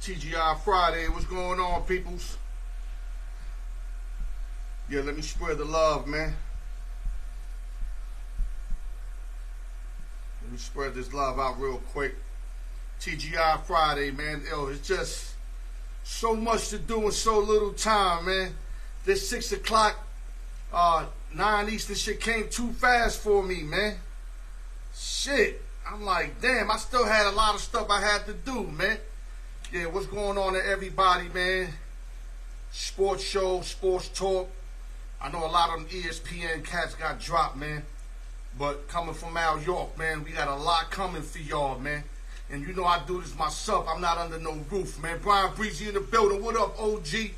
TGI Friday, what's going on, peoples? Yeah, let me spread the love, man. Let me spread this love out real quick. TGI Friday, man. Yo, it's just so much to do in so little time, man. This 6 o'clock, 9 Eastern shit came too fast for me, man. Shit. I'm like, damn, I still had a lot of stuff I had to do, man. Yeah, what's going on to everybody, man? Sports show, sports talk. I know a lot of them ESPN cats got dropped, man. But coming from out York, man, we got a lot coming for y'all, man. And you know I do this myself. I'm not under no roof, man. Brian Breezy in the building. What up, OG?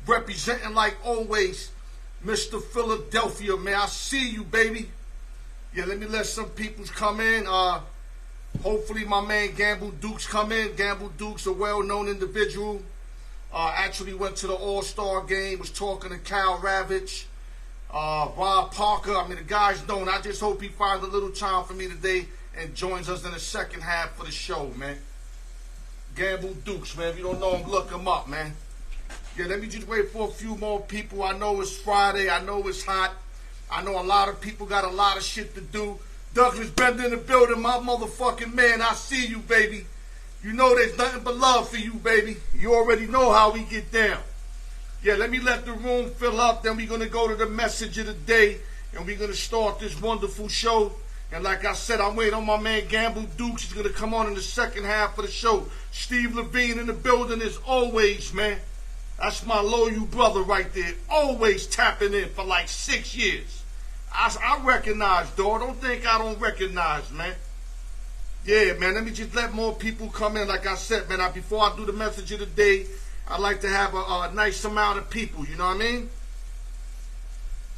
Representing like always, Mr. Philadelphia, man. I see you, baby. Yeah, let me let some peoples come in. Hopefully my man Gamble Dukes come in. Gamble Dukes, a well-known individual. Actually went to the All-Star game, was talking to Cal Ravitch, Rob Parker. I mean, the guy's known. I just hope he finds a little time for me today and joins us in the second half for the show, man. Gamble Dukes, man. If you don't know him, look him up, man. Yeah, let me just wait for a few more people. I know it's Friday. I know it's hot. I know a lot of people got a lot of shit to do. Douglas Bender in the building, my motherfucking man. I see you, baby. You know there's nothing but love for you, baby. You already know how we get down. Yeah, let me let the room fill up. Then we're going to go to the message of the day. And we're going to start this wonderful show. And like I said, I'm waiting on my man Gamble Dukes. He's going to come on in the second half of the show. Steve Levine in the building as always, man. That's my loyal brother right there. Always tapping in for like 6 years. I recognize, dog. Don't think I don't recognize, man. Yeah, man. Let me just let more people come in. Like I said, man, before I do the message of the day, I like to have a nice amount of people. You know what I mean?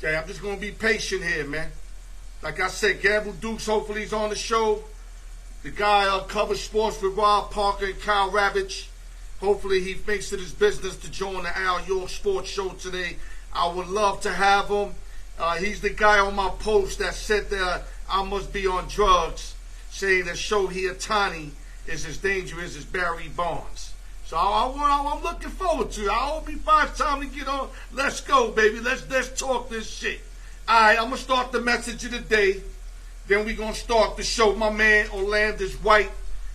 Yeah, I'm just going to be patient here, man. Like I said, Gamble Dukes, hopefully he's on the show. The guy covers sports with Rob Parker and Kyle Ravitch. Hopefully he makes it his business to join the Al York Sports Show today. I would love to have him. He's the guy on my post that said that I must be on drugs, saying that Shohei Ohtani is as dangerous as Barry Bonds. So I'm looking forward to it. I hope he finds time to get on. Let's go, baby. Let's talk this shit. All right, I'm going to start the message of the day. Then we're going to start the show. My man, Orlandis White.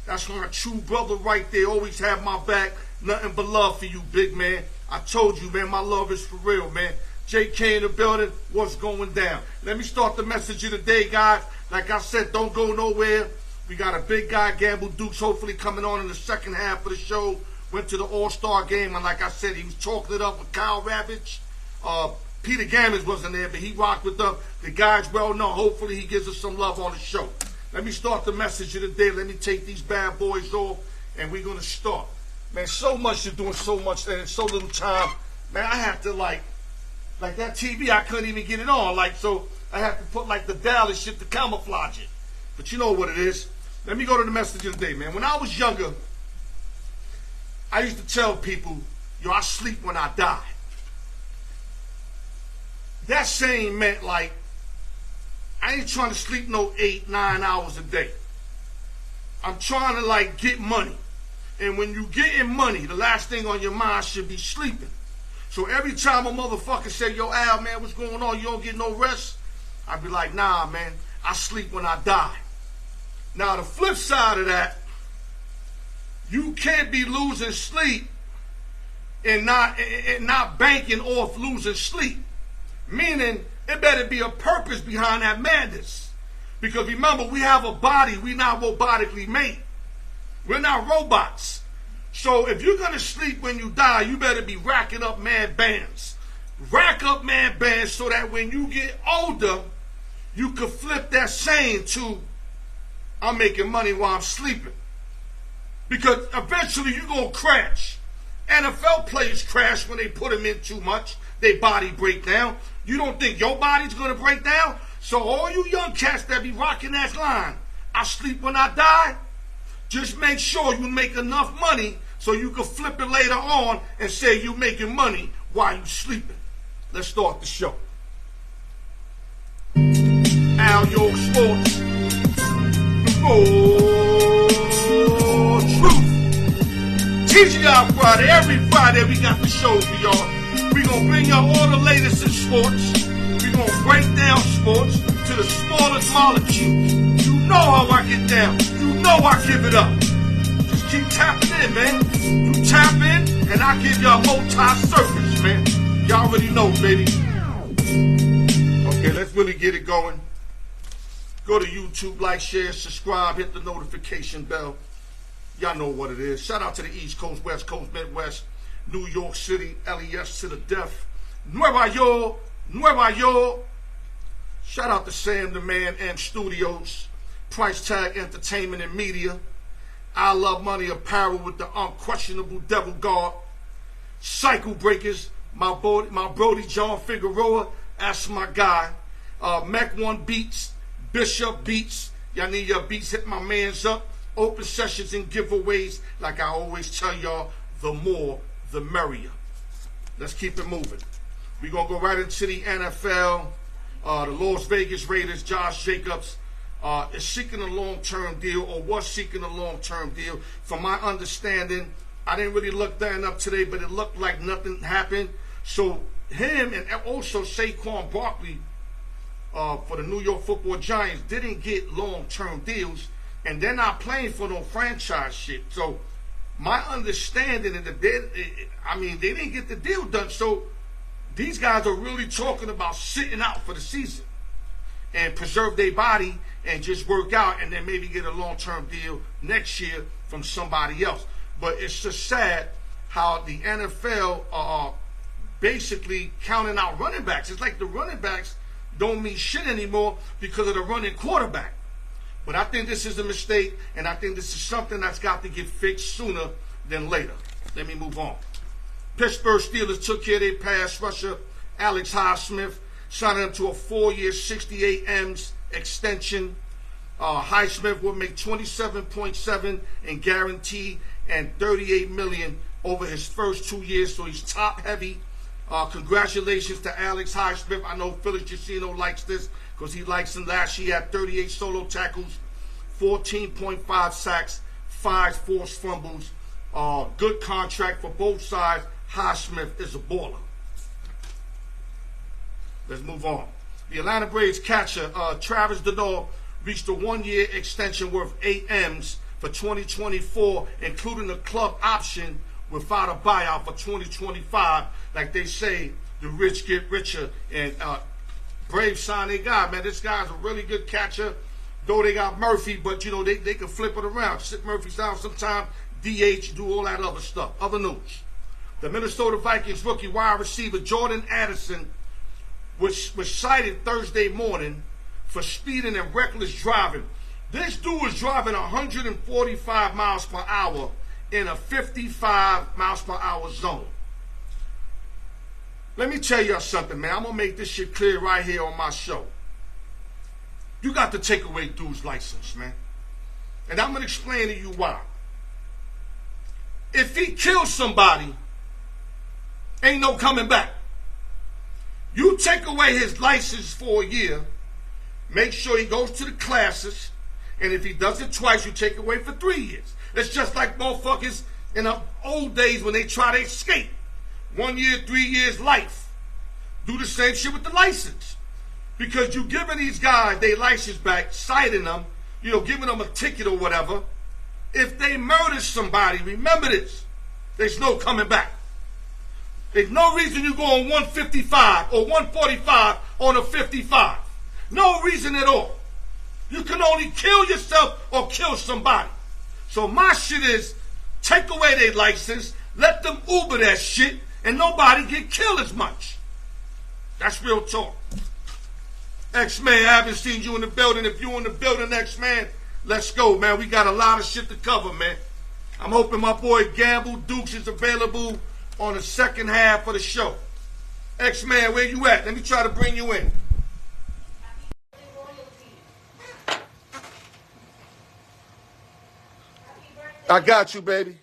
That's my true brother right there. Always have my back. Nothing but love for you, big man. I told you, man, my love is for real, man. JK in the building, what's going down? Let me start the message of the day, guys. Like I said, don't go nowhere. We got a big guy, Gamble Dukes, hopefully coming on in the second half of the show. Went to the All-Star game, and like I said, he was talking it up with Kyle Ravitch. Peter Gammons wasn't there, but he rocked with them. The guy's well known. Hopefully he gives us some love on the show. Let me start the message of the day. Let me take these bad boys off, and we're going to start. Man, so much to do and so much, and so little time. Man, I have to, like that TV, I couldn't even get it on. So I have to put, the Dallas shit to camouflage it. But you know what it is. Let me go to the message of the day, man. When I was younger, I used to tell people, yo, I sleep when I die. That saying meant, I ain't trying to sleep no 8, 9 hours a day. I'm trying to, get money. And when you getting money, the last thing on your mind should be sleeping. So every time a motherfucker say, yo, Al, man, what's going on? You don't get no rest? I'd be like, nah, man, I sleep when I die. Now, the flip side of that, you can't be losing sleep and not banking off losing sleep. Meaning, it better be a purpose behind that madness. Because remember, we have a body. We're not robotically made. We're not robots. So if you're going to sleep when you die, you better be racking up mad bands. Rack up mad bands so that when you get older, you can flip that saying to, I'm making money while I'm sleeping. Because eventually you're going to crash. NFL players crash when they put them in too much. Their body break down. You don't think your body's going to break down? So all you young cats that be rocking that line, I sleep when I die, just make sure you make enough money so you can flip it later on and say you're making money while you're sleeping. Let's start the show. Al York Sports. Oh, truth. TGI Friday. Every Friday we got the show for y'all. We gonna bring y'all all the latest in sports. We gonna break down sports to the smallest molecule. You know how I get down. You know I give it up. Just keep tapping in, man. You tap in, and I give y'all multi-service, man. Y'all already know, baby. Okay, let's really get it going. Go to YouTube, like, share, subscribe, hit the notification bell. Y'all know what it is. Shout out to the East Coast, West Coast, Midwest, New York City, LES to the death. Nueva York, Nueva York. Shout out to Sam the Man M Studios, Price Tag Entertainment and Media, I Love Money Apparel with the unquestionable Devil Guard, Cycle Breakers, my Brody John Figueroa, that's my guy. Mech One Beats, Bishop Beats, y'all need your beats, hit my mans up. Open sessions and giveaways, like I always tell y'all, the more, the merrier. Let's keep it moving. We're going to go right into the NFL. The Las Vegas Raiders, Josh Jacobs, is seeking a long-term deal, or was seeking a long-term deal. From my understanding, I didn't really look that up today, but it looked like nothing happened. So him and also Saquon Barkley for the New York Football Giants didn't get long-term deals, and they're not playing for no franchise shit. So my understanding is that they didn't get the deal done. So these guys are really talking about sitting out for the season and preserve their body and just work out, and then maybe get a long-term deal next year from somebody else. But it's just sad how the NFL are basically counting out running backs. It's like the running backs don't mean shit anymore because of the running quarterback. But I think this is a mistake, and I think this is something that's got to get fixed sooner than later. Let me move on. Pittsburgh Steelers took care of their pass rusher, Alex Highsmith, signed him to a 4-year, 68 M's extension. Highsmith will make $27.7 in guarantee and $38 million over his first 2 years, so he's top heavy. Congratulations to Alex Highsmith. I know Phyllis Jacino likes this because he likes him. Last year, he had 38 solo tackles, 14.5 sacks, 5 forced fumbles. Good contract for both sides. Highsmith is a baller. Let's move on. The Atlanta Braves catcher, Travis Donnell, reached a 1-year extension worth 8 M's for 2024, including a club option without a buyout for 2025. Like they say, the rich get richer. And Braves signed their guy, man. This guy's a really good catcher. Though they got Murphy, but, you know, they can flip it around. Sit Murphy's down sometime, DH, do all that other stuff. Other news. The Minnesota Vikings rookie wide receiver Jordan Addison was cited Thursday morning for speeding and reckless driving. This dude was driving 145 miles per hour in a 55 miles per hour zone. Let me tell y'all something, man. I'm going to make this shit clear right here on my show. You got to take away dude's license, man. And I'm going to explain to you why. If he kills somebody, ain't no coming back. You take away his license for a year, make sure he goes to the classes, and if he does it twice, you take away for 3 years. It's just like motherfuckers in the old days when they try to escape. 1 year, 3 years, life. Do the same shit with the license. Because you giving these guys their license back, citing them, you know, giving them a ticket or whatever. If they murder somebody, remember this, there's no coming back. There's no reason you go on 155 or 145 on a 55. No reason at all. You can only kill yourself or kill somebody. So my shit is, take away their license, let them Uber that shit, and nobody get killed as much. That's real talk. X-Man, I haven't seen you in the building. If you in the building, X-Man, let's go, man. We got a lot of shit to cover, man. I'm hoping my boy Gamble Dukes is available on the second half of the show. X-Man, where you at? Let me try to bring you in. I got you, baby.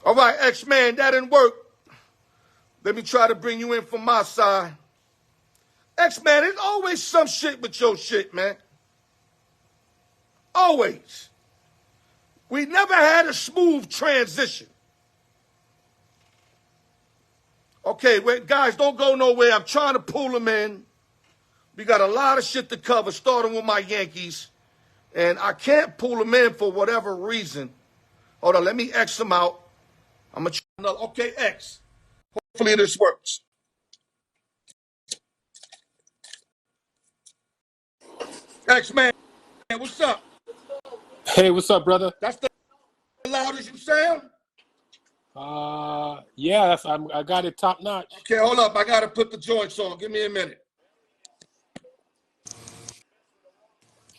All right, X-Man, that didn't work. Let me try to bring you in from my side. X-Man, there's always some shit with your shit, man. Always. We never had a smooth transition. Okay, wait, guys, don't go nowhere. I'm trying to pull them in. We got a lot of shit to cover, starting with my Yankees. And I can't pull them in for whatever reason. Hold on, let me X them out. I'm going to try another. Okay, X. Hopefully this works. X, man, what's up? Hey, what's up, brother? That's the loudest you sound? Yeah, I got it top notch. Okay, hold up. I got to put the joints on. Give me a minute.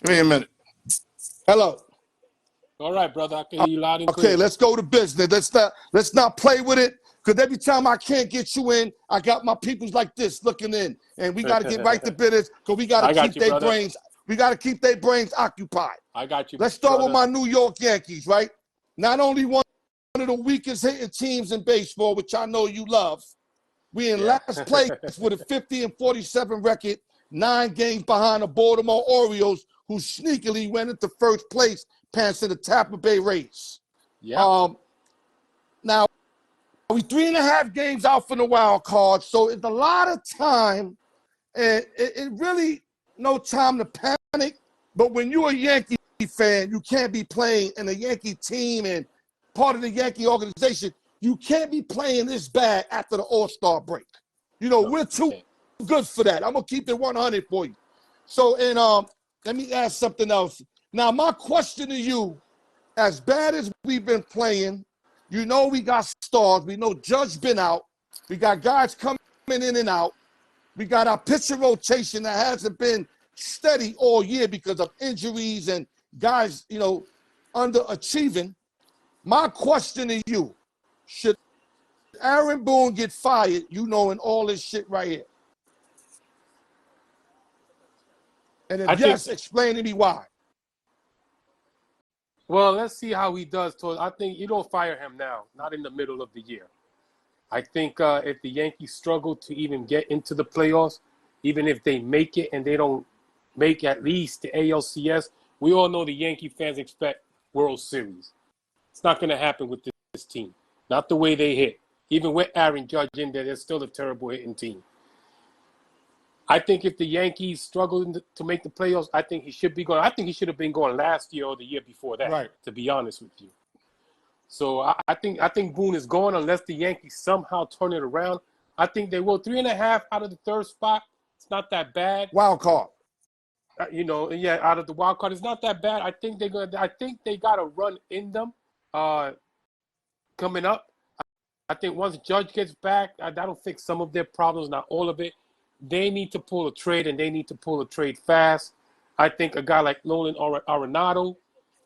Give me a minute. Hello. All right, brother. I can hear you loud and clear. Okay, let's go to business. Let's not play with it. Because every time I can't get you in, I got my peoples like this looking in. And we got to get right to business because we got to keep their brains. We got to keep their brains occupied. I got you. Let's start with my New York Yankees, right? Not only one of the weakest hitting teams in baseball, which I know you love. We in last place with a 50-47 record, 9 games behind the Baltimore Orioles, who sneakily went into first place, passing the Tampa Bay Rays. Yeah. Now, we 3.5 games out from the wild card, so it's a lot of time. And it really no time to panic. But when you're a Yankee fan, you can't be playing in a Yankee team and part of the Yankee organization. You can't be playing this bad after the All-Star break. You know, we're too good for that. I'm going to keep it 100 for you. So, and let me ask something else. Now, my question to you, as bad as we've been playing, you know we got stars. We know Judge been out. We got guys coming in and out. We got our pitcher rotation that hasn't been steady all year because of injuries and guys, you know, underachieving. My question to you, should Aaron Boone get fired, you know, and all this shit right here? And if yes, explain to me why. Well, let's see how he does. I think you don't fire him now, not in the middle of the year. I think if the Yankees struggle to even get into the playoffs, even if they make it and they don't make at least the ALCS, we all know the Yankee fans expect World Series. It's not going to happen with this team. Not the way they hit. Even with Aaron Judge in there, they're still a terrible hitting team. I think if the Yankees struggle to make the playoffs, I think he should be going. I think he should have been going last year or the year before that, right, to be honest with you. So I think Boone is going unless the Yankees somehow turn it around. I think they will. 3.5 out of the third spot. It's not that bad. Wild card. Out of the wild card, it's not that bad. I think they got a run in them coming up. I think once Judge gets back, that'll fix some of their problems, not all of it. They need to pull a trade, and they need to pull a trade fast. I think a guy like Nolan Arenado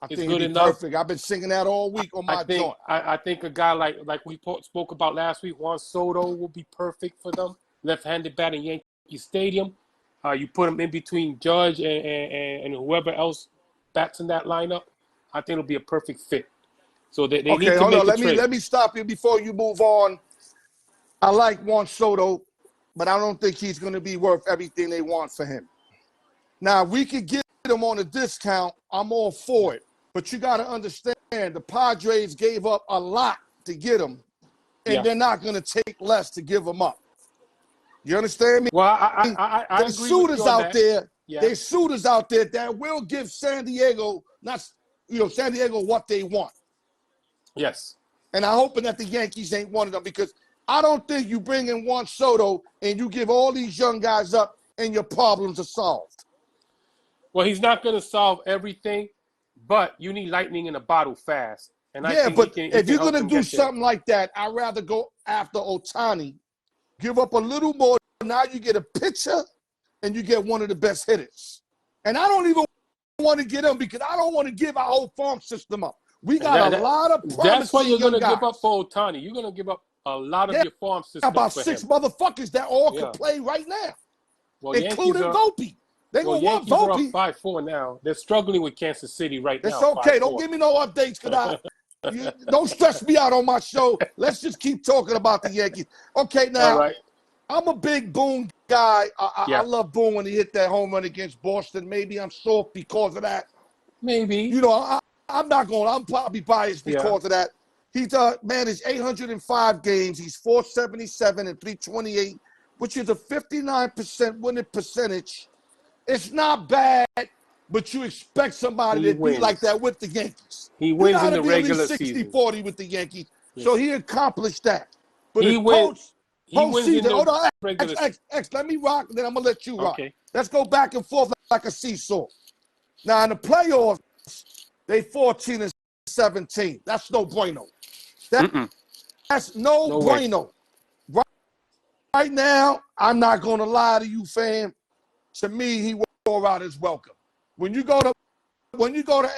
is good enough. Perfect. I've been singing that all week on my joint. I think a guy like we spoke about last week, Juan Soto, will be perfect for them. Left-handed bat in Yankee Stadium. You put him in between Judge and whoever else bats in that lineup. I think it'll be a perfect fit. So they need to make a trade. Let me stop you before you move on. I like Juan Soto, but I don't think he's going to be worth everything they want for him. Now, we could get him on a discount. I'm all for it. But you got to understand, the Padres gave up a lot to get him, and they're not going to take less to give him up. You understand me? Well, I there's agree suitors with you on out that. there. Yeah. There's suitors out there that will give San Diego what they want. Yes. And I'm hoping that the Yankees ain't one of them, because I don't think you bring in Juan Soto and you give all these young guys up and your problems are solved. Well, he's not going to solve everything, but you need lightning in a bottle fast. And I think if you're going to do something like that, I'd rather go after Ohtani, give up a little more. Now you get a pitcher and you get one of the best hitters. And I don't even want to get him because I don't want to give our whole farm system up. We got a lot of promising. That's what you're going to guys. give up for Ohtani. You're going to give up a lot of your farm system. About for 6 him. motherfuckers that all can play right now, including Volpe. They going to want Volpe. Are up 5-4 now. They're struggling with Kansas City right now. It's okay. 5-4. Don't give me no updates, because don't stress me out on my show. Let's just keep talking about the Yankees. Okay, now, I'm a big Boone guy. I love Boone when he hit that home run against Boston. Maybe I'm soft because of that. Maybe. You know, I'm probably biased because of that. He's managed 805 games. He's 477 and 328, which is a 59% winning percentage. It's not bad, but you expect somebody to be like that with the Yankees. He wins in the regular season. 60-40 with the Yankees. Yes. So he accomplished that. But he wins in the hold on, regular X, let me rock, then I'm going to let you rock. Okay. Let's go back and forth like a seesaw. Now, in the playoffs, they 14 and 17. That's no bueno. That's no bueno. Right now, I'm not going to lie to you, fam. To me, he wore out his welcome. When you go to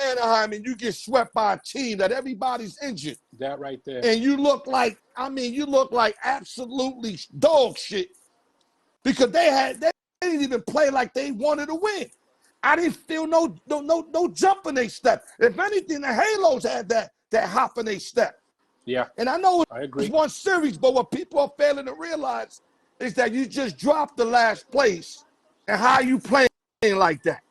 Anaheim and you get swept by a team that everybody's injured. That right there. And you look like absolutely dog shit. Because they didn't even play like they wanted to win. I didn't feel no jump in their step. If anything, the Halos had that hop in their step. Yeah. And I know I agree. It's one series, but what people are failing to realize is that you just dropped the last place. And how are you playing like that?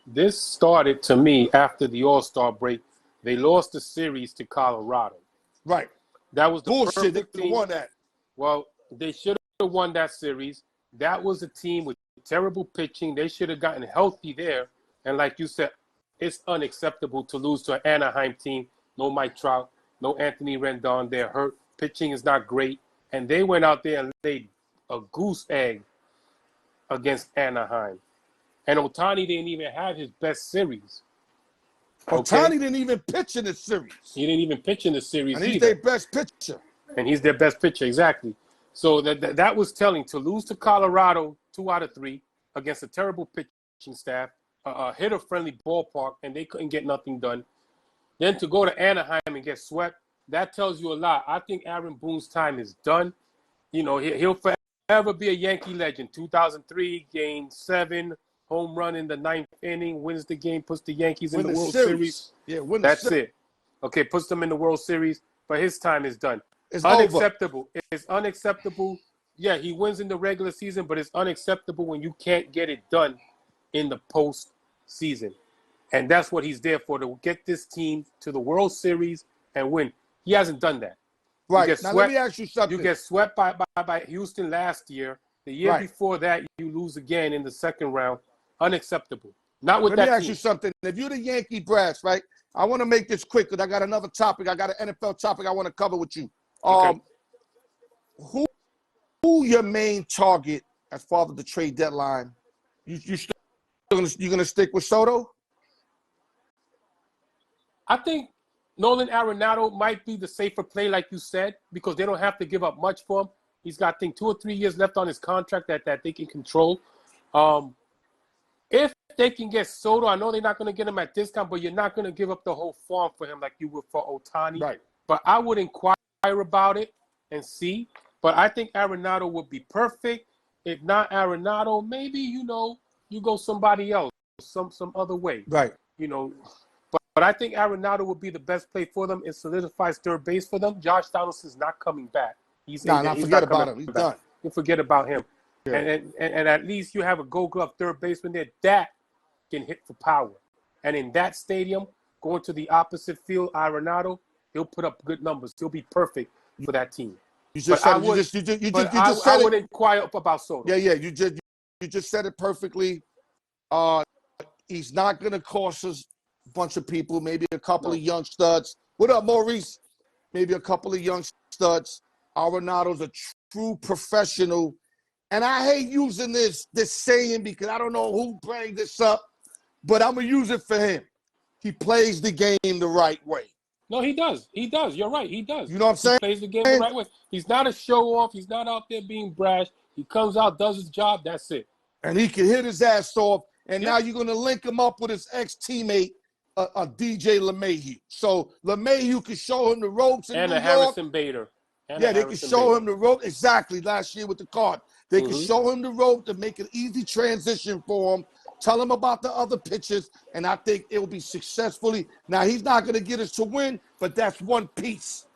This started, to me, after the All-Star break. They lost the series to Colorado. Right. That was the bullshit. Perfect They team. won that. Well, they should have won that series. That was a team with terrible pitching. They should have gotten healthy there. And like you said, it's unacceptable to lose to an Anaheim team. No Mike Trout, no Anthony Rendon. They're hurt. Pitching is not great. And they went out there and laid a goose egg against Anaheim. And Ohtani didn't even have his best series. Ohtani didn't even pitch in the series. He didn't even pitch in the series and he's either. their best pitcher. And he's their best pitcher, exactly. So that was telling. To lose to Colorado 2 out of 3 against a terrible pitching staff, a hitter-friendly ballpark, and they couldn't get nothing done. Then to go to Anaheim and get swept, that tells you a lot. I think Aaron Boone's time is done. You know, he'll forever be a Yankee legend. 2003, Game 7, home run in the 9th inning, wins the game, puts the Yankees in the World Series. Yeah, that's it. Okay, puts them in the World Series, but his time is done. It's unacceptable. Over. It's unacceptable. Yeah, he wins in the regular season, but it's unacceptable when you can't get it done in the postseason. And that's what he's there for, to get this team to the World Series and win. He hasn't done that. Right. Now, let me ask you something. You get swept by Houston last year. The year before that, you lose again in the second round. Unacceptable. Not with that team. Let me ask you something. If you're the Yankee brass, right, I want to make this quick because I got another topic. I got an NFL topic I want to cover with you. Okay. Who your main target as far as the trade deadline? You gonna stick with Soto? I think Nolan Arenado might be the safer play, like you said, because they don't have to give up much for him. He's got, I think, 2 or 3 years left on his contract that they can control. If they can get Soto, I know they're not going to get him at discount, but you're not going to give up the whole farm for him like you would for Ohtani. Right. But I would inquire about it and see. But I think Arenado would be perfect. If not Arenado, maybe, you go somebody else, some other way. Right. But I think Arenado would be the best play for them. It solidifies third base for them. Josh Donaldson's not coming back. Forget about him. He's done. You forget about him. Yeah. And at least you have a Gold Glove third baseman there that can hit for power. And in that stadium, going to the opposite field, Arenado, he'll put up good numbers. He'll be perfect for that team. I would inquire about Soto. Yeah. You just said it perfectly. He's not going to cost us a bunch of people, maybe a couple of young studs. What up, Maurice? Maybe a couple of young studs. Arenado's a true professional. And I hate using this saying because I don't know who bring this up, but I'm going to use it for him. He plays the game the right way. No, he does. He does. You're right. He does. You know what I'm saying? He plays the game the right way. He's not a show-off. He's not out there being brash. He comes out, does his job. That's it. And he can hit his ass off. And now you're going to link him up with his ex-teammate, DJ LeMahieu. So LeMahieu can show him the ropes in New York. Harrison Bader. They can show him the rope. Exactly, last year with the card. They can show him the rope to make an easy transition for him. Tell him about the other pitches, and I think it will be successfully. Now, he's not going to get us to win, but that's one piece.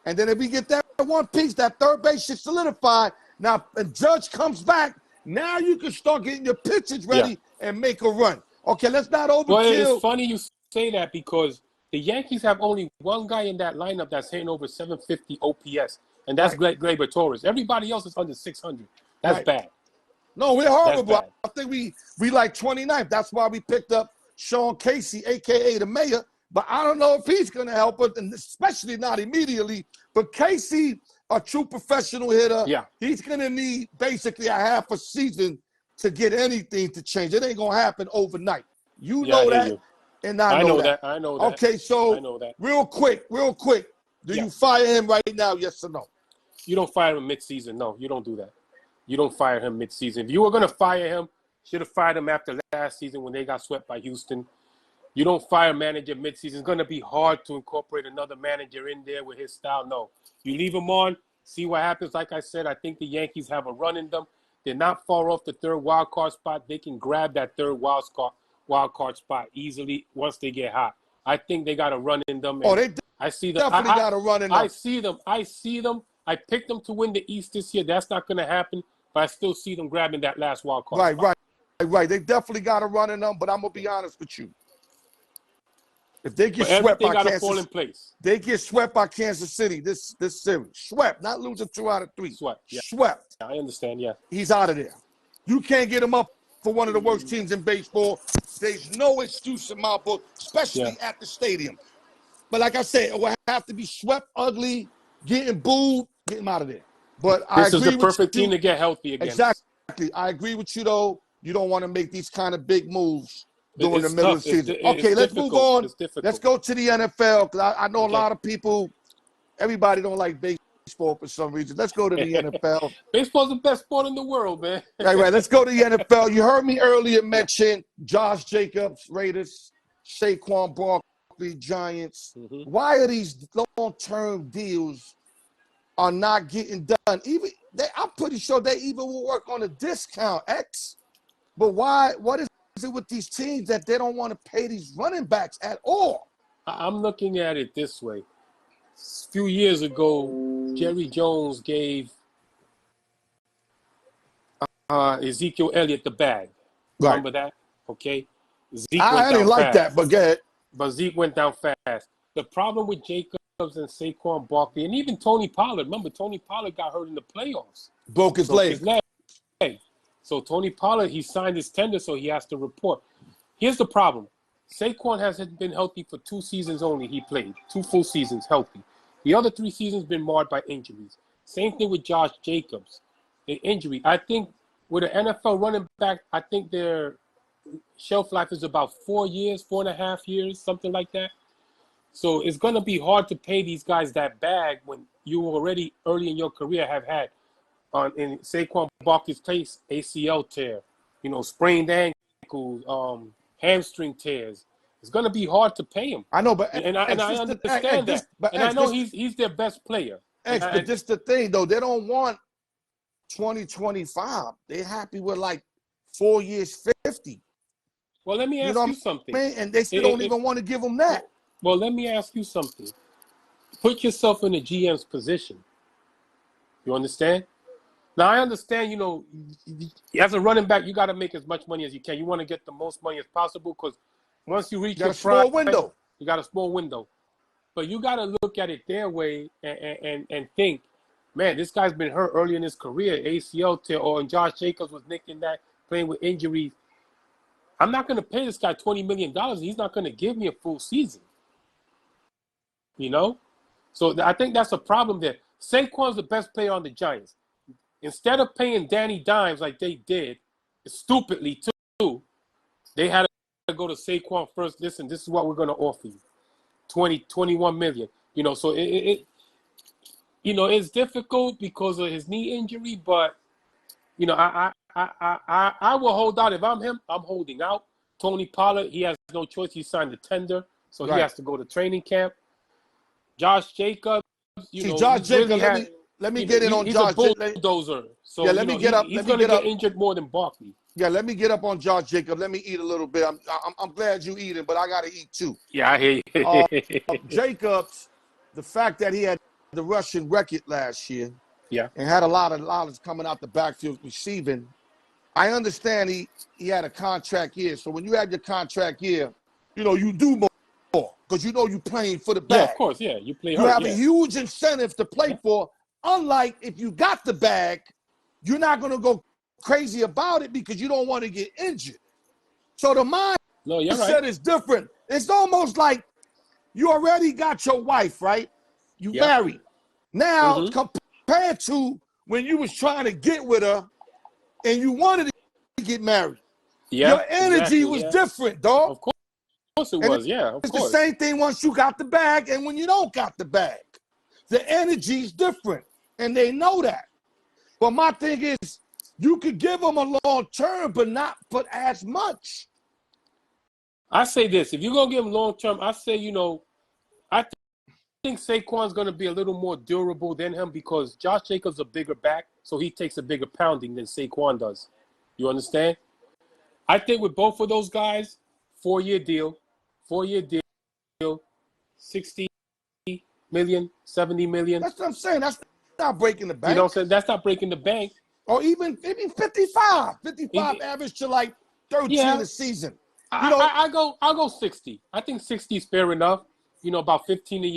And then if we get that one piece, that third base should solidify. Now, if Judge comes back, now you can start getting your pitches ready and make a run. Okay, let's not overkill. Well, it's funny you say that because the Yankees have only one guy in that lineup that's hitting over 750 OPS, and that's Gleyber Torres. Everybody else is under 600. That's bad. No, we're horrible. That's bad. I think we like 29th. That's why we picked up Sean Casey, a.k.a. the mayor. But I don't know if he's going to help us, and especially not immediately. But Casey, a true professional hitter, he's going to need basically a half a season to get anything to change. It ain't going to happen overnight. You know that, and I know that. I know that. Okay, so I know that. real quick, do you fire him right now, yes or no? You don't fire him mid-season. No, you don't do that. You don't fire him mid-season. If you were going to fire him, should have fired him after last season when they got swept by Houston. You don't fire a manager mid-season. It's going to be hard to incorporate another manager in there with his style. No. You leave him on, see what happens. Like I said, I think the Yankees have a run in them. They're not far off the third wild card spot. They can grab that third wild card spot easily once they get hot. I think they got a run in them. I see them. Definitely got a run in them. I see them. I picked them to win the East this year. That's not going to happen. But I still see them grabbing that last wild card. Right. They definitely got a run in them. But I'm gonna be honest with you. If they get swept by they get swept by Kansas City this series. Swept, not losing 2 out of 3. Swept. I understand. Yeah. He's out of there. You can't get him up for one of the worst teams in baseball. There's no excuse in my book, especially at the stadium. But like I said, it will have to be swept, ugly, getting booed, get him out of there. But this is the perfect team to get healthy again. Exactly. I agree with you, though. You don't want to make these kind of big moves during the middle of the season. Okay, let's move on. Let's go to the NFL, because I know a lot of people, everybody don't like baseball for some reason. Let's go to the NFL. Baseball's the best sport in the world, man. Right. Let's go to the NFL. You heard me earlier mention Josh Jacobs, Raiders, Saquon Barkley, Giants. Why are these long-term deals are not getting done? I'm pretty sure they even will work on a discount, X. But why? What is it with these teams that they don't want to pay these running backs at all? I'm looking at it this way. A few years ago, Jerry Jones gave Ezekiel Elliott the bag. Remember that? Okay. I didn't like that, but go ahead. But Zeke went down fast. The problem with Jacobs and Saquon Barkley, and even Tony Pollard. Remember, Tony Pollard got hurt in the playoffs. Broke his leg. So Tony Pollard, he signed his tender, so he has to report. Here's the problem. Saquon hasn't been healthy for 2 seasons only. He played 2 full seasons healthy. The other 3 seasons been marred by injuries. Same thing with Josh Jacobs. The injury. I think with an NFL running back, I think their shelf life is about 4 years, 4.5 years, something like that. So it's going to be hard to pay these guys that bag when you already early in your career have had in Saquon Barkley's case, ACL tear, sprained ankles, hamstring tears. It's going to be hard to pay him. I know, but I understand that. And I know he's their best player. But this the thing, though. They don't want 2025. They're happy with like 4 years, 50. Well, let me ask you something. And they still don't even want to give them that. Well, let me ask you something. Put yourself in the GM's position. You understand? Now, I understand, as a running back, you got to make as much money as you can. You want to get the most money as possible because once you reach your prime, you got a small window. But you got to look at it their way and think, man, this guy's been hurt early in his career, ACL tear, or Josh Jacobs was nicking that, playing with injuries. I'm not going to pay this guy $20 million. He's not going to give me a full season. So I think that's a problem there. Saquon's the best player on the Giants. Instead of paying Danny Dimes like they did, stupidly too, they had to go to Saquon first. Listen, this is what we're going to offer you. 21 million. So it's difficult because of his knee injury, but I will hold out. If I'm him, I'm holding out. Tony Pollard, he has no choice. He signed the tender, so he has to go to training camp. Josh Jacobs, Josh Jacobs. Let me get in on Josh. He's a bulldozer. So let me get up. He's going to get injured more than Barkley. Yeah, let me get up on Josh Jacobs. Let me eat a little bit. I'm glad you eating, but I got to eat too. Yeah, I hear you. Jacobs, the fact that he had the rushing record last year, and had a lot of coming out the backfield receiving. I understand he had a contract year. So when you have your contract year, you do because you know you're playing for the Yeah, bag. of course. Yeah, you play You hurt. have Yeah. a huge incentive to play for. Unlike if you got the bag, you're not going to go crazy about it because you don't want to get injured. So the No, you're mindset right. is different. It's almost like you already got your wife, right? You Yep. married. Now, Mm-hmm. compared to when you was trying to get with her and you wanted to get married, Yeah, your energy exactly. was Yeah. different, dog. Of course it And was. Yeah, of it's the course. same thing once you got the bag and when you don't got the bag. The energy's different, and they know that. But my thing is, you could give them a long term, but not put as much. I say this: if you're gonna give him long term, I say I think Saquon's gonna be a little more durable than him because Josh Jacobs is a bigger back, so he takes a bigger pounding than Saquon does. You understand? I think with both of those guys, 4-year deal, 60 million, 70 million. That's what I'm saying. That's not breaking the You know what I'm bank. saying? That's not breaking the bank. Or even 55. 55 average to like 13 Yeah. a season. I'll go 60. I think 60 is fair enough. About 15 a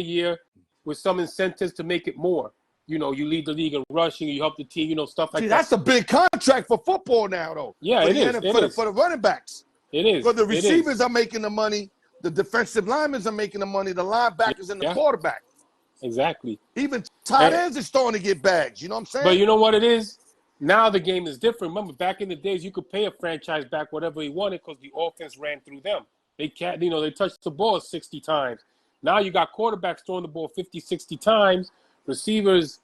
year with some incentives to make it more. You lead the league in rushing, you help the team, stuff like See, that. that's a big contract for football now, though. Yeah, it is. For the running backs. It is. Because the receivers are making the money, the defensive linemen are making the money, the linebackers and the quarterback. Exactly. Even tight ends are starting to get bags. You know what I'm saying? But you know what it is? Now the game is different. Remember, back in the days, you could pay a franchise back whatever he wanted because the offense ran through them. They touched the ball 60 times. Now you got quarterbacks throwing the ball 50, 60 times, receivers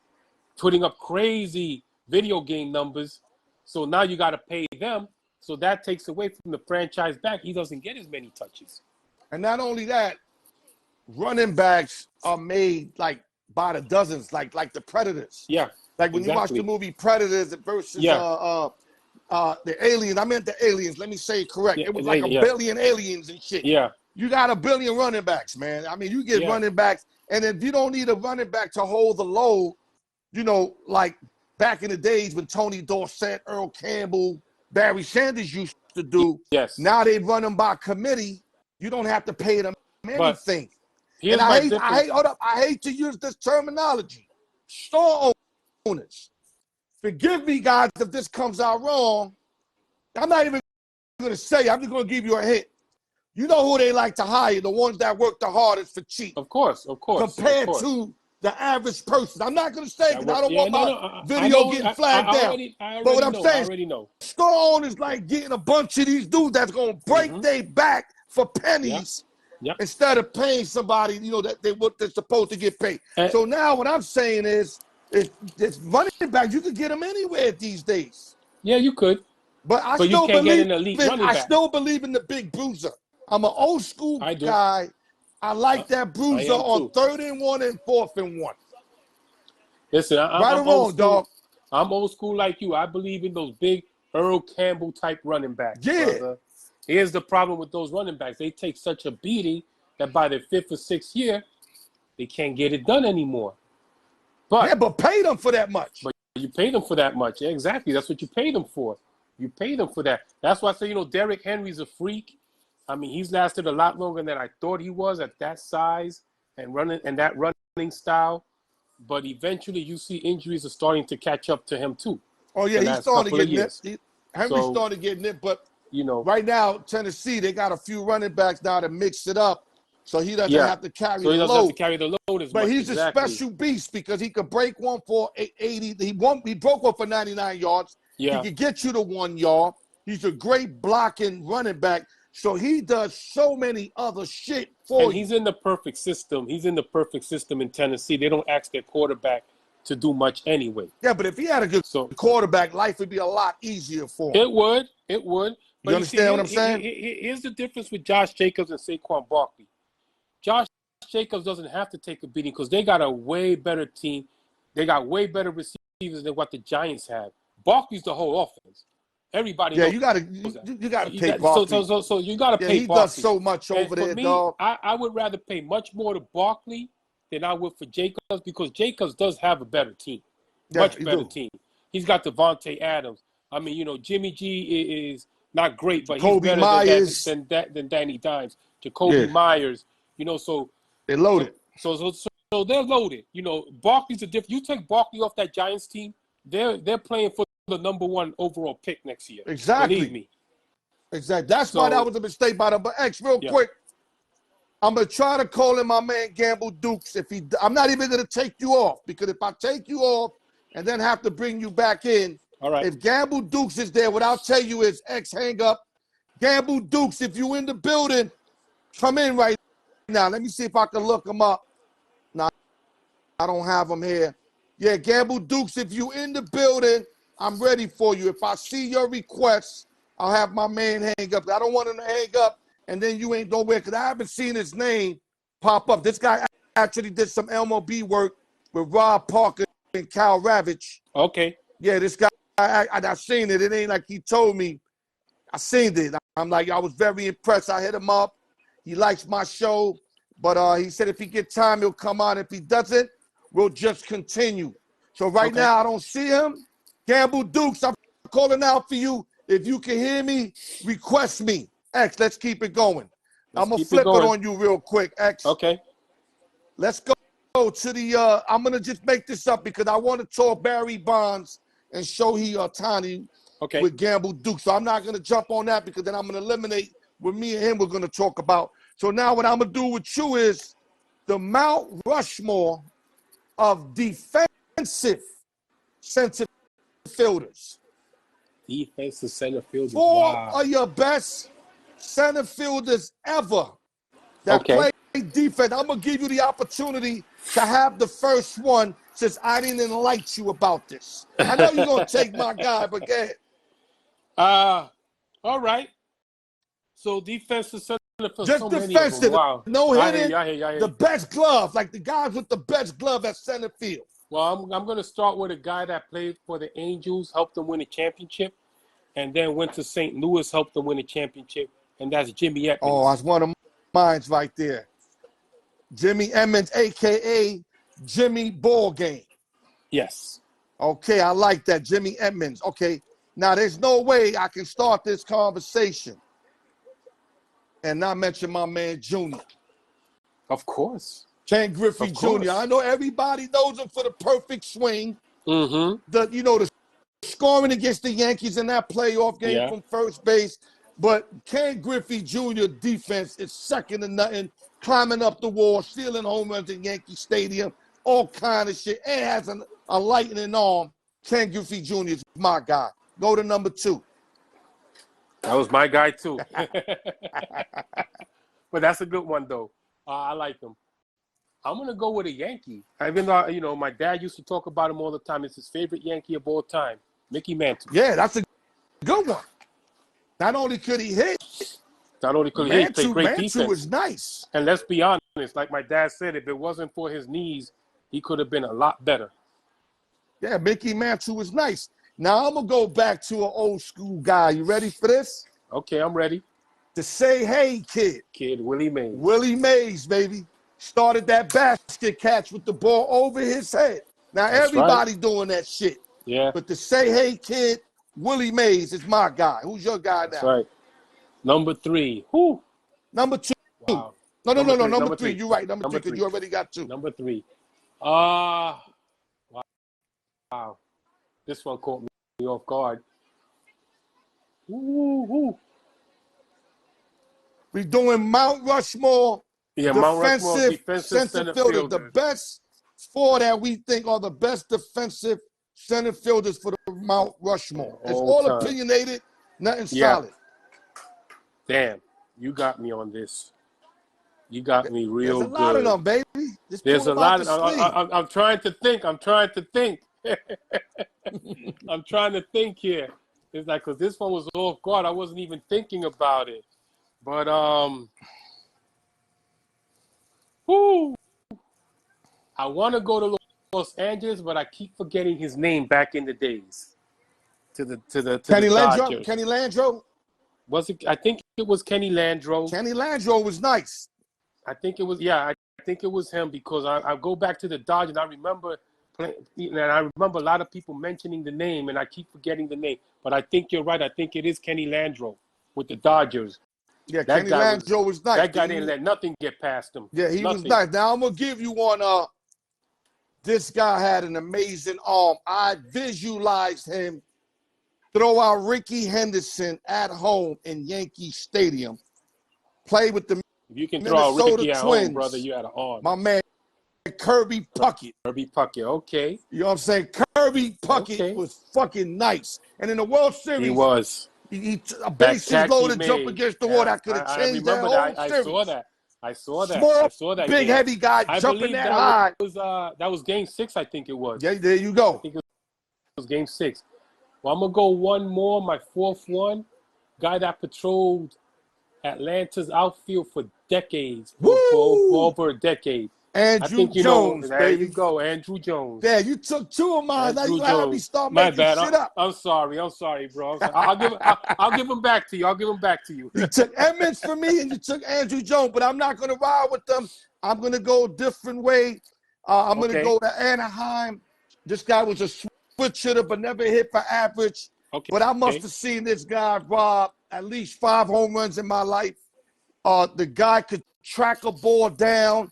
putting up crazy video game numbers. So now you got to pay them. So that takes away from the franchise back. He doesn't get as many touches. And not only that, running backs are made like by the dozens, like the Predators. Yeah. Like when you watch the movie Predators versus the aliens. I meant the aliens. Let me say it correct. It was like a billion aliens and shit. Yeah. You got a billion running backs, man. I mean, you get running backs, and if you don't need a running back to hold the load, like back in the days when Tony Dorsett, Earl Campbell, Barry Sanders used to do. Yes. Now they run them by committee. You don't have to pay them anything. And I hate to use this terminology. Store owners. Forgive me, guys, if this comes out wrong. I'm not even going to say. I'm just going to give you a hint. You know who they like to hire, the ones that work the hardest for cheap. Of course. Compared to the average person. I'm not going to say because I don't want my video getting flagged down. But what I'm saying, store owners like getting a bunch of these dudes that's going to break their back for pennies instead of paying somebody, what they're supposed to get paid. So now what I'm saying is, it's running back. You could get them anywhere these days. Yeah, you could. But I still believe in the big bruiser. I'm an old school guy. I like that bruiser on 3rd and 1 and 4th and 1. Listen, I'm old school, dog. I'm old school like you. I believe in those big Earl Campbell type running backs. Yeah. Brother. Here's the problem with those running backs. They take such a beating that by their 5th or 6th year, they can't get it done anymore. But pay them for that much. But you pay them for that much. Yeah, exactly. That's what you pay them for. You pay them for that. That's why I say, Derrick Henry's a freak. I mean, he's lasted a lot longer than I thought he was at that size and that running style. But eventually, you see injuries are starting to catch up to him too. Oh yeah, he's starting to get nipped. Henry's starting to get nipped, but right now, Tennessee, they got a few running backs now to mix it up, so he doesn't have to carry the load. So he doesn't have to carry the load as much. But he's a special beast because he could break one for 80. He broke one for 99 yards. Yeah. He could get you to 1 yard. He's a great blocking running back. So he does so many other shit for you. And he's in the perfect system. He's in the perfect system in Tennessee. They don't ask their quarterback to do much anyway. Yeah, but if he had a good quarterback, life would be a lot easier for him. It would. But you understand what I'm saying? Here's the difference with Josh Jacobs and Saquon Barkley. Josh Jacobs doesn't have to take a beating because they got a way better team. They got way better receivers than what the Giants have. Barkley's the whole offense. Everybody knows you gotta pay Barkley. So you gotta pay he Barkley. Does so much over there, me, dog. I would rather pay much more to Barkley than I would for Jacobs because Jacobs does have a better team. Much better team. He's got Devontae Adams. I mean, Jimmy G is not great, but he's better than Danny Dimes. Jacoby Yeah. Myers. You know, so They loaded. so they're loaded. You know, Barkley's a different. You take Barkley off that Giants team, they're playing for the #1 overall pick next year. Exactly. Believe me. Exactly. That's why that was a mistake by them. But X, real quick, I'm gonna try to call in my man Gamble Dukes. I'm not even gonna take you off, because if I take you off and then have to bring you back in, all right. If Gamble Dukes is there, what I'll tell you is X, hang up. Gamble Dukes, if you in the building, come in right now. Let me see if I can look him up. No, I don't have him here. Yeah, Gamble Dukes, if you in the building, I'm ready for you. If I see your request, I'll have my man hang up. I don't want him to hang up and then you ain't nowhere, because I haven't seen his name pop up. This guy actually did some MLB work with Rob Parker and Cal Ravitch. Okay. Yeah, this guy, I seen it. It ain't like he told me. I seen it. I'm like, I was very impressed. I hit him up. He likes my show, but he said if he get time, he'll come on. If he doesn't, we'll just continue. So right now, I don't see him. Gamble Dukes, I'm calling out for you. If you can hear me, request me. X, let's keep it going. I'm going to flip it on you real quick, X. Okay. Let's go to the, I'm going to just make this up because I want to talk Barry Bonds and Shohei Ohtani with Gamble Dukes. So I'm not going to jump on that, because then I'm going to eliminate what me and him we're going to talk about. So now what I'm going to do with you is the Mount Rushmore of defensive center fielders. Defensive center fielders. Four of your best center fielders ever that play defense. I'm going to give you the opportunity to have the first one, since I didn't enlighten you about this. I know you're going to take my guy, but go ahead. All right. So defensive center for just so defensive. Many of them. Wow. No hitting. I hear you. The best glove, like the guys with the best glove at center field. Well, I'm going to start with a guy that played for the Angels, helped them win a championship, and then went to St. Louis, helped them win a championship, and that's Jimmy Edmonds. Oh, that's one of mine right there. Jimmy Edmonds, a.k.a. Jimmy Ballgame. Yes. Okay, I like that, Jimmy Edmonds. Okay, now there's no way I can start this conversation and not mention my man Junior. Of course. Ken Griffey Jr. I know everybody knows him for the perfect swing. Mm-hmm. The scoring against the Yankees in that playoff game from first base. But Ken Griffey Jr. defense is second to nothing. Climbing up the wall, stealing home runs in Yankee Stadium, all kind of shit. And has a lightning arm. Ken Griffey Jr. is my guy. Go to number 2. That was my guy too. But that's a good one though. I like him. I'm going to go with a Yankee. Even though, my dad used to talk about him all the time. It's his favorite Yankee of all time, Mickey Mantle. Yeah, that's a good one. Not only could he hit, he played great defense. Mantle was nice. And let's be honest, like my dad said, if it wasn't for his knees, he could have been a lot better. Yeah, Mickey Mantle was nice. Now I'm going to go back to an old school guy. You ready for this? Okay, I'm ready. The Say Hey Kid. Willie Mays. Willie Mays, baby. Started that basket catch with the ball over his head. Now everybody doing that shit. Yeah. But the Say Hey Kid, Willie Mays is my guy. Who's your guy now? That's right. Number 3. Who? Number 2. Wow. No. Number 3. You're right. Number 3, because you already got 2. Number 3. Wow. This one caught me off guard. Ooh. We're doing Mount Rushmore. Yeah, Mount Rushmore defensive center fielder. The best 4 that we think are the best defensive center fielders for the Mount Rushmore. It's all opinionated, nothing solid. Damn, you got me on this. You got me real good. There's a lot of them, baby. There's a lot. I'm trying to think. I'm trying to think here. It's like, because this one was off guard. I wasn't even thinking about it. But I want to go to Los Angeles, but I keep forgetting his name back in the days. To the Dodgers. Kenny Landreau? Was it? I think it was Kenny Landreau. Kenny Landreau was nice. I think it was. Yeah, I think it was him, because I go back to the Dodgers. And I remember a lot of people mentioning the name, and I keep forgetting the name. But I think you're right. I think it is Kenny Landreau with the Dodgers. Yeah, That Kenny guy Langio was nice. That guy didn't let nothing get past him. Yeah, he was Nothing. nice. Now I'm gonna give you one. This guy had an amazing arm. I visualized him throw out Ricky Henderson at home in Yankee Stadium. Play with the If you can throw out Minnesota Ricky at Twins. home, brother, you had an arm. My man Kirby Puckett. Kirby Puckett, okay. You know what I'm saying? Kirby Puckett was fucking nice. And in the World Series, he was. A bases loaded jump against the wall that could have changed that whole series. I saw that. I saw that. Small, I saw that. big, game. heavy guy I jumping that high. That was game 6, I think it was. Yeah, there you go. I think it was game 6. Well, I'm going to go one more, my fourth one. Guy that patrolled Atlanta's outfield for decades, for over a decade. Andrew Jones, there baby. you go, Andrew Jones. Yeah, you took 2 of mine. Now you had me start making shit up. I'm sorry, bro. I'll give him back to you. I'll give him back to you. You took Edmonds for me, and you took Andrew Jones, but I'm not going to ride with them. I'm going to go a different way. I'm going to go to Anaheim. This guy was a switch hitter, but never hit for average. Okay. But I must have seen this guy rob at least 5 home runs in my life. The guy could track a ball down.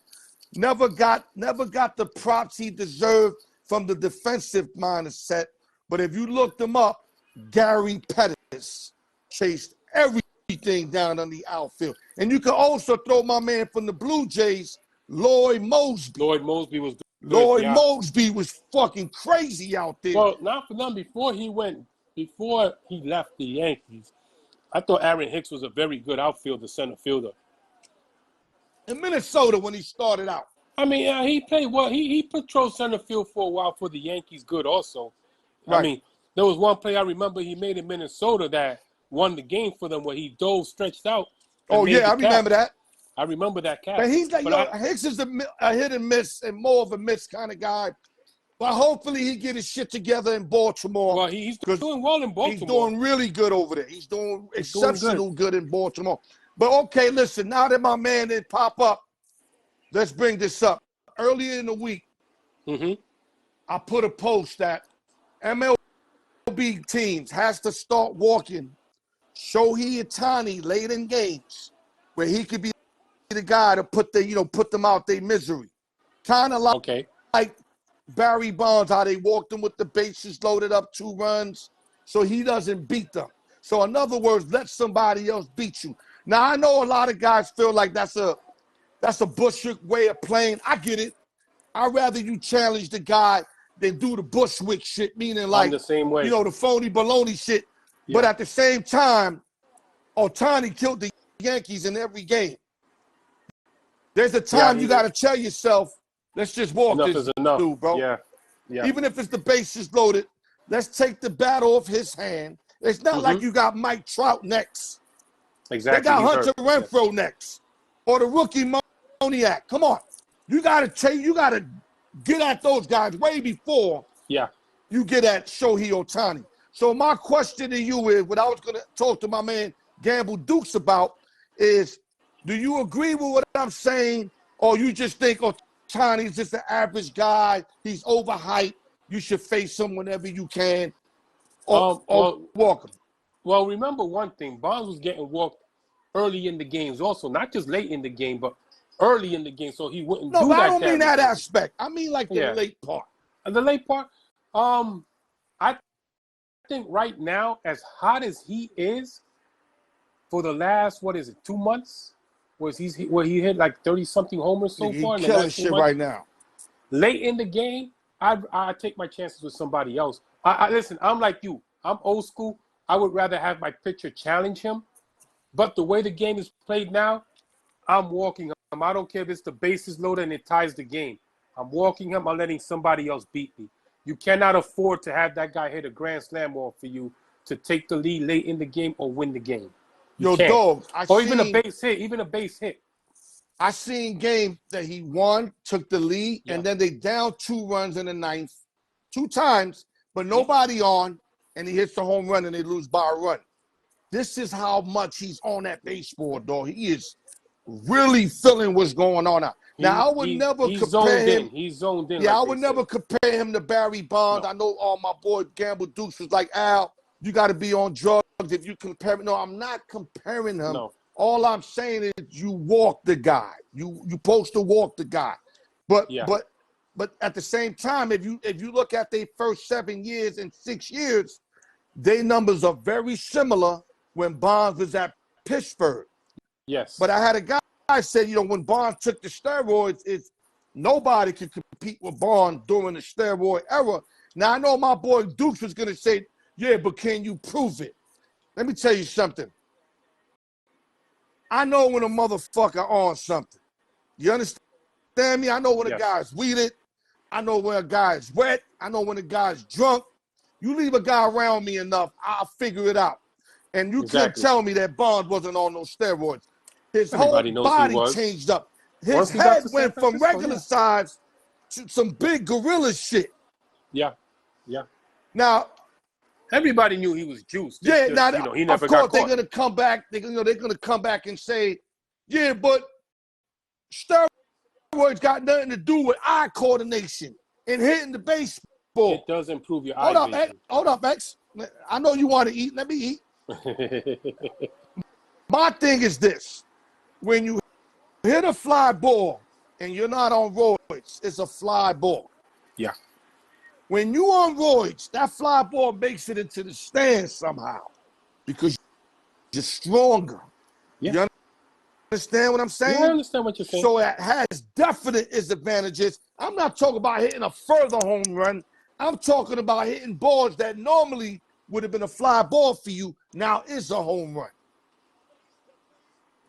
Never got the props he deserved from the defensive mindset. But if you looked him up, Gary Pettis chased everything down on the outfield. And you can also throw my man from the Blue Jays, Lloyd Moseby. Lloyd Moseby was good. Moseby was fucking crazy out there. Well, not for them. Before he left the Yankees, I thought Aaron Hicks was a very good outfielder, center fielder. In Minnesota when he started out. I mean, he played well. He patrolled center field for a while for the Yankees good also. Right. I mean, there was one play I remember he made in Minnesota that won the game for them where he dove, stretched out. Oh, yeah, I remember that. I remember that catch. But he's like, Hicks is a hit and miss and more of a miss kind of guy. But hopefully he get his shit together in Baltimore. Well, he's doing well in Baltimore. He's doing really good over there. He's doing exceptional good in Baltimore. But, okay, listen, now that my man didn't pop up, let's bring this up. Earlier in the week, I put a post that MLB teams has to start walking Shohei Ohtani late in games where he could be the guy to put them out their misery. Kind of like Barry Bonds, how they walked him with the bases loaded up 2 runs so he doesn't beat them. So in other words, let somebody else beat you. Now, I know a lot of guys feel like that's a Bushwick way of playing. I get it. I'd rather you challenge the guy than do the Bushwick shit, meaning like, the same way. The phony baloney shit. Yeah. But at the same time, Ohtani killed the Yankees in every game. There's a time you got to tell yourself, let's just walk this dude, bro. Yeah. Even if it's the bases loaded, let's take the bat off his hand. It's not like you got Mike Trout next. Exactly. They got Hunter Renfroe next. Or the rookie Moniak. Come on. You gotta get at those guys way before you get at Shohei Ohtani. So my question to you is, what I was gonna talk to my man Gamble Dukes about is, do you agree with what I'm saying? Or you just think Ohtani's just an average guy, he's overhyped, you should face him whenever you can, or walk him? Well, remember one thing, Bonds was getting walked early in the games also, not just late in the game, but early in the game, so he wouldn't do that. No, I don't mean that aspect. I mean like the late part. The late part? I think right now, as hot as he is, for the last, 2 months? Where he hit like 30-something homers so far. He's killing shit right now. Late in the game, I take my chances with somebody else. Listen, I'm like you. I'm old school. I would rather have my pitcher challenge him. But the way the game is played now, I'm walking him. I don't care if it's the bases loaded and it ties the game. I'm walking him. I'm letting somebody else beat me. You cannot afford to have that guy hit a grand slam off for you to take the lead late in the game or win the game. Dog. Even a base hit. I seen games that he won, took the lead, and then they down 2 runs in the 9th 2 times, but nobody on, and he hits the home run and they lose by a run. This is how much he's on that baseball, dog. He is really feeling what's going on now. Now, I would never compare him. He's zoned in. Yeah, I would never compare him to Barry Bonds. No. I know my boy Gamble Dukes was like, Al, you got to be on drugs if you compare him. No, I'm not comparing him All I'm saying is you walk the guy. You supposed to walk the guy. But at the same time, if you look at their first 7 years and 6 years, their numbers are very similar when Bonds was at Pittsburgh. Yes. But I had a guy say, you know, when Bonds took the steroids, nobody could compete with Bonds during the steroid era. Now, I know my boy Dukes was going to say, yeah, but can you prove it? Let me tell you something. I know when a motherfucker on something. You understand me? I know when a guy's weeded. I know when a guy's wet. I know when a guy's drunk. You leave a guy around me enough, I'll figure it out. And you can't tell me that Bonds wasn't on those steroids. His whole body changed up. His head went from regular size to some big gorilla shit. Yeah. Now, everybody knew he was juiced. Yeah, now, you know, he never got caught. They're gonna come back. They're gonna come back and say, yeah, but steroids got nothing to do with eye coordination and hitting the baseball. It does improve your eye vision. Hold up, X. I know you want to eat. Let me eat. My thing is this: when you hit a fly ball and you're not on roids, it's a fly ball. Yeah. When you on roids, that fly ball makes it into the stands somehow because you're stronger. Yeah. You understand what I'm saying? Yeah, I understand what you're saying. So it has definite disadvantages. I'm not talking about hitting a further home run. I'm talking about hitting balls that normally would have been a fly ball for you. Now is a home run.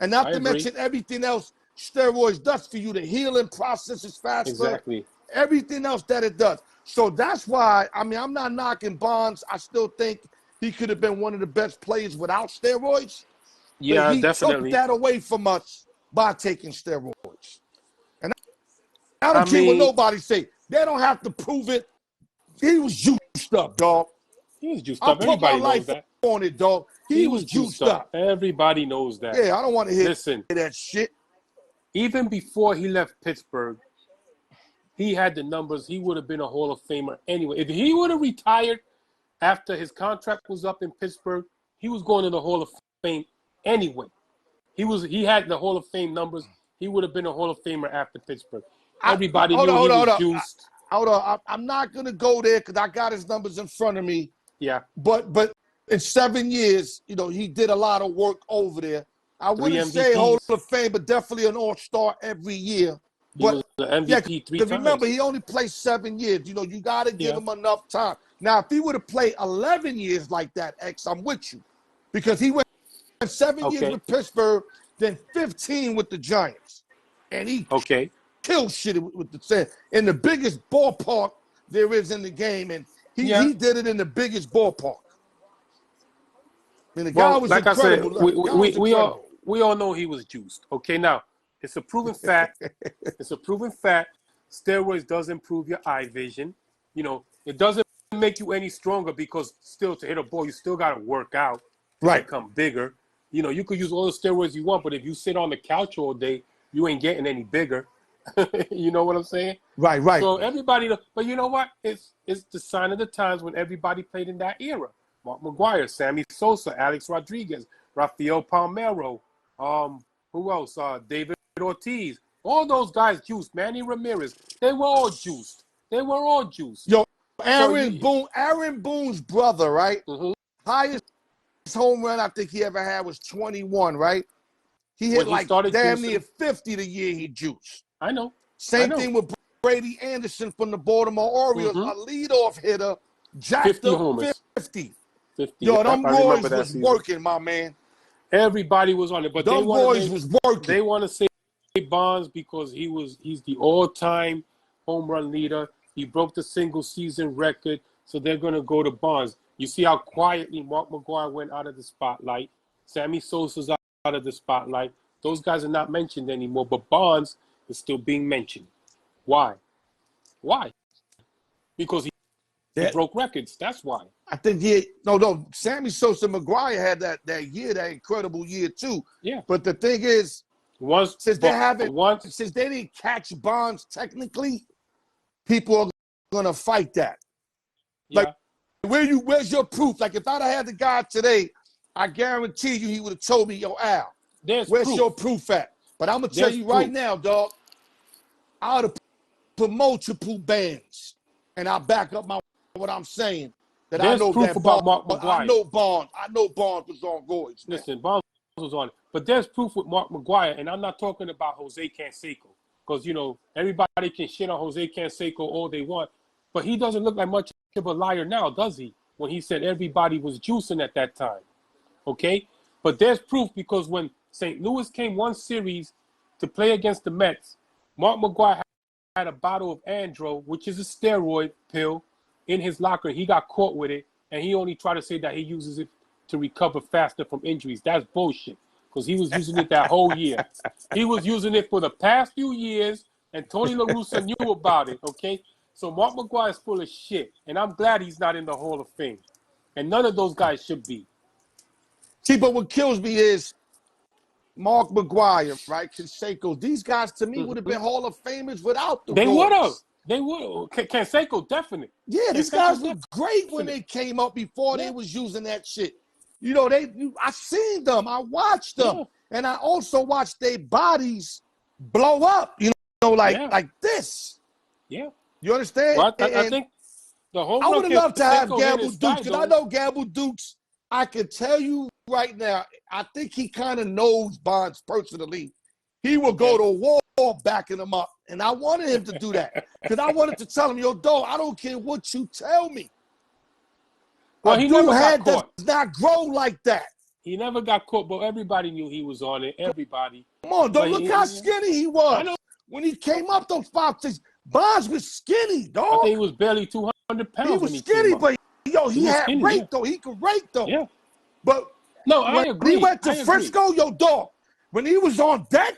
And not to mention everything else steroids does for you. The healing process is faster. Exactly. Everything else that it does. So that's why, I mean, I'm not knocking Bonds. I still think he could have been one of the best players without steroids. Yeah, but he definitely took that away from us by taking steroids. And I don't care what nobody say. They don't have to prove it. He was juiced up, dog. He was juiced up. Everybody knows that. On it, dog. He was juiced up. Everybody knows that. Yeah, I don't want to hear that shit. Even before he left Pittsburgh, he had the numbers. He would have been a Hall of Famer anyway. If he would have retired after his contract was up in Pittsburgh, he was going to the Hall of Fame anyway. He had the Hall of Fame numbers. He would have been a Hall of Famer after Pittsburgh. Everybody knew he was juiced. Hold on. I'm not going to go there because I got his numbers in front of me. Yeah. But in 7 years, you know, he did a lot of work over there. I wouldn't say Hall of Fame, but definitely an all-star every year. But he was the MVP 3 times. Remember, he only played 7 years. You know, you got to give him enough time. Now, if he would have played 11 years like that, X, I'm with you. Because he went 7 years with Pittsburgh, then 15 with the Giants. And he killed shit with the Saints in the biggest ballpark there is in the game. And he did it in the biggest ballpark. I mean, the guy was incredible. I said, we all know he was juiced. Okay, now, it's a proven fact. It's a proven fact. Steroids does improve your eye vision. You know, it doesn't make you any stronger because still to hit a ball, you still got to work out to become bigger. You know, you could use all the steroids you want, but if you sit on the couch all day, you ain't getting any bigger. You know what I'm saying? Right. So everybody, but you know what? It's the sign of the times when everybody played in that era. Mark McGwire, Sammy Sosa, Alex Rodriguez, Rafael Palmeiro, who else? David Ortiz. All those guys juiced. Manny Ramirez. They were all juiced. Yo, Aaron Boone's brother, right? Mm-hmm. Highest home run I think he ever had was 21, right? He hit like damn near 50 the year he juiced. I know. Same thing with Brady Anderson from the Baltimore Orioles, a leadoff hitter, jacked up 50. Yo, them boys was working, my man. Everybody was on it, but them boys was working. They want to say Bonds because he's the all-time home run leader. He broke the single season record, so they're gonna go to Bonds. You see how quietly Mark McGwire went out of the spotlight. Sammy Sosa's out of the spotlight. Those guys are not mentioned anymore, but Bonds is still being mentioned. Why? Because he broke records. That's why. I think Sammy Sosa McGwire had that year, that incredible year too. Yeah. But the thing is, since they didn't catch Bonds technically, people are gonna fight that. Yeah. Like, where's your proof? Like, if I'd have had the guy today, I guarantee you he would have told me, yo, Al, Where's your proof at? But I'm going to tell you right now, dog, I ought to put multiple bands, and I back up what I'm saying. That There's I know proof that about Mark McGwire. I know Barnes was on roids. Listen, Barnes was on it. But there's proof with Mark McGwire, and I'm not talking about Jose Canseco. Because, you know, everybody can shit on Jose Canseco all they want. But he doesn't look like much of a liar now, does he? When he said everybody was juicing at that time. Okay? But there's proof because when St. Louis came one series to play against the Mets, Mark McGwire had a bottle of Andro, which is a steroid pill, in his locker. He got caught with it, and he only tried to say that he uses it to recover faster from injuries. That's bullshit, because he was using it that whole year. He was using it for the past few years, and Tony La Russa knew about it, okay? So Mark McGwire is full of shit, and I'm glad he's not in the Hall of Fame. And none of those guys should be. See, but what kills me is Mark McGwire, right? Canseco. These guys, to me, would have been Hall of Famers without the They would have. roids. They would. Canseco, definitely. Yeah, these guys were great when they came up before they was using that shit. You know, I seen them. I watched them. And I also watched their bodies blow up, you know, like this. Yeah. You understand? Well, I think the whole I would have loved to have Gamble Dukes, because I know Gamble Dukes, I can tell you right now, I think he kind of knows Bonds personally. He will go to war backing him up. And I wanted him to do that because I wanted to tell him, yo, dog, I don't care what you tell me. Well, he never got caught. Does not grow like that. He never got caught, but everybody knew he was on it. Everybody. Come on, dog. Look how skinny he was. When he came up those 5, 6, Bonds was skinny, dog. I think he was barely 200 pounds. He was skinny, but, yo, he had skinny, rake, though. He could rake, though. Yeah. But no, I agree. When he went to Frisco, yo, dog, when he was on deck,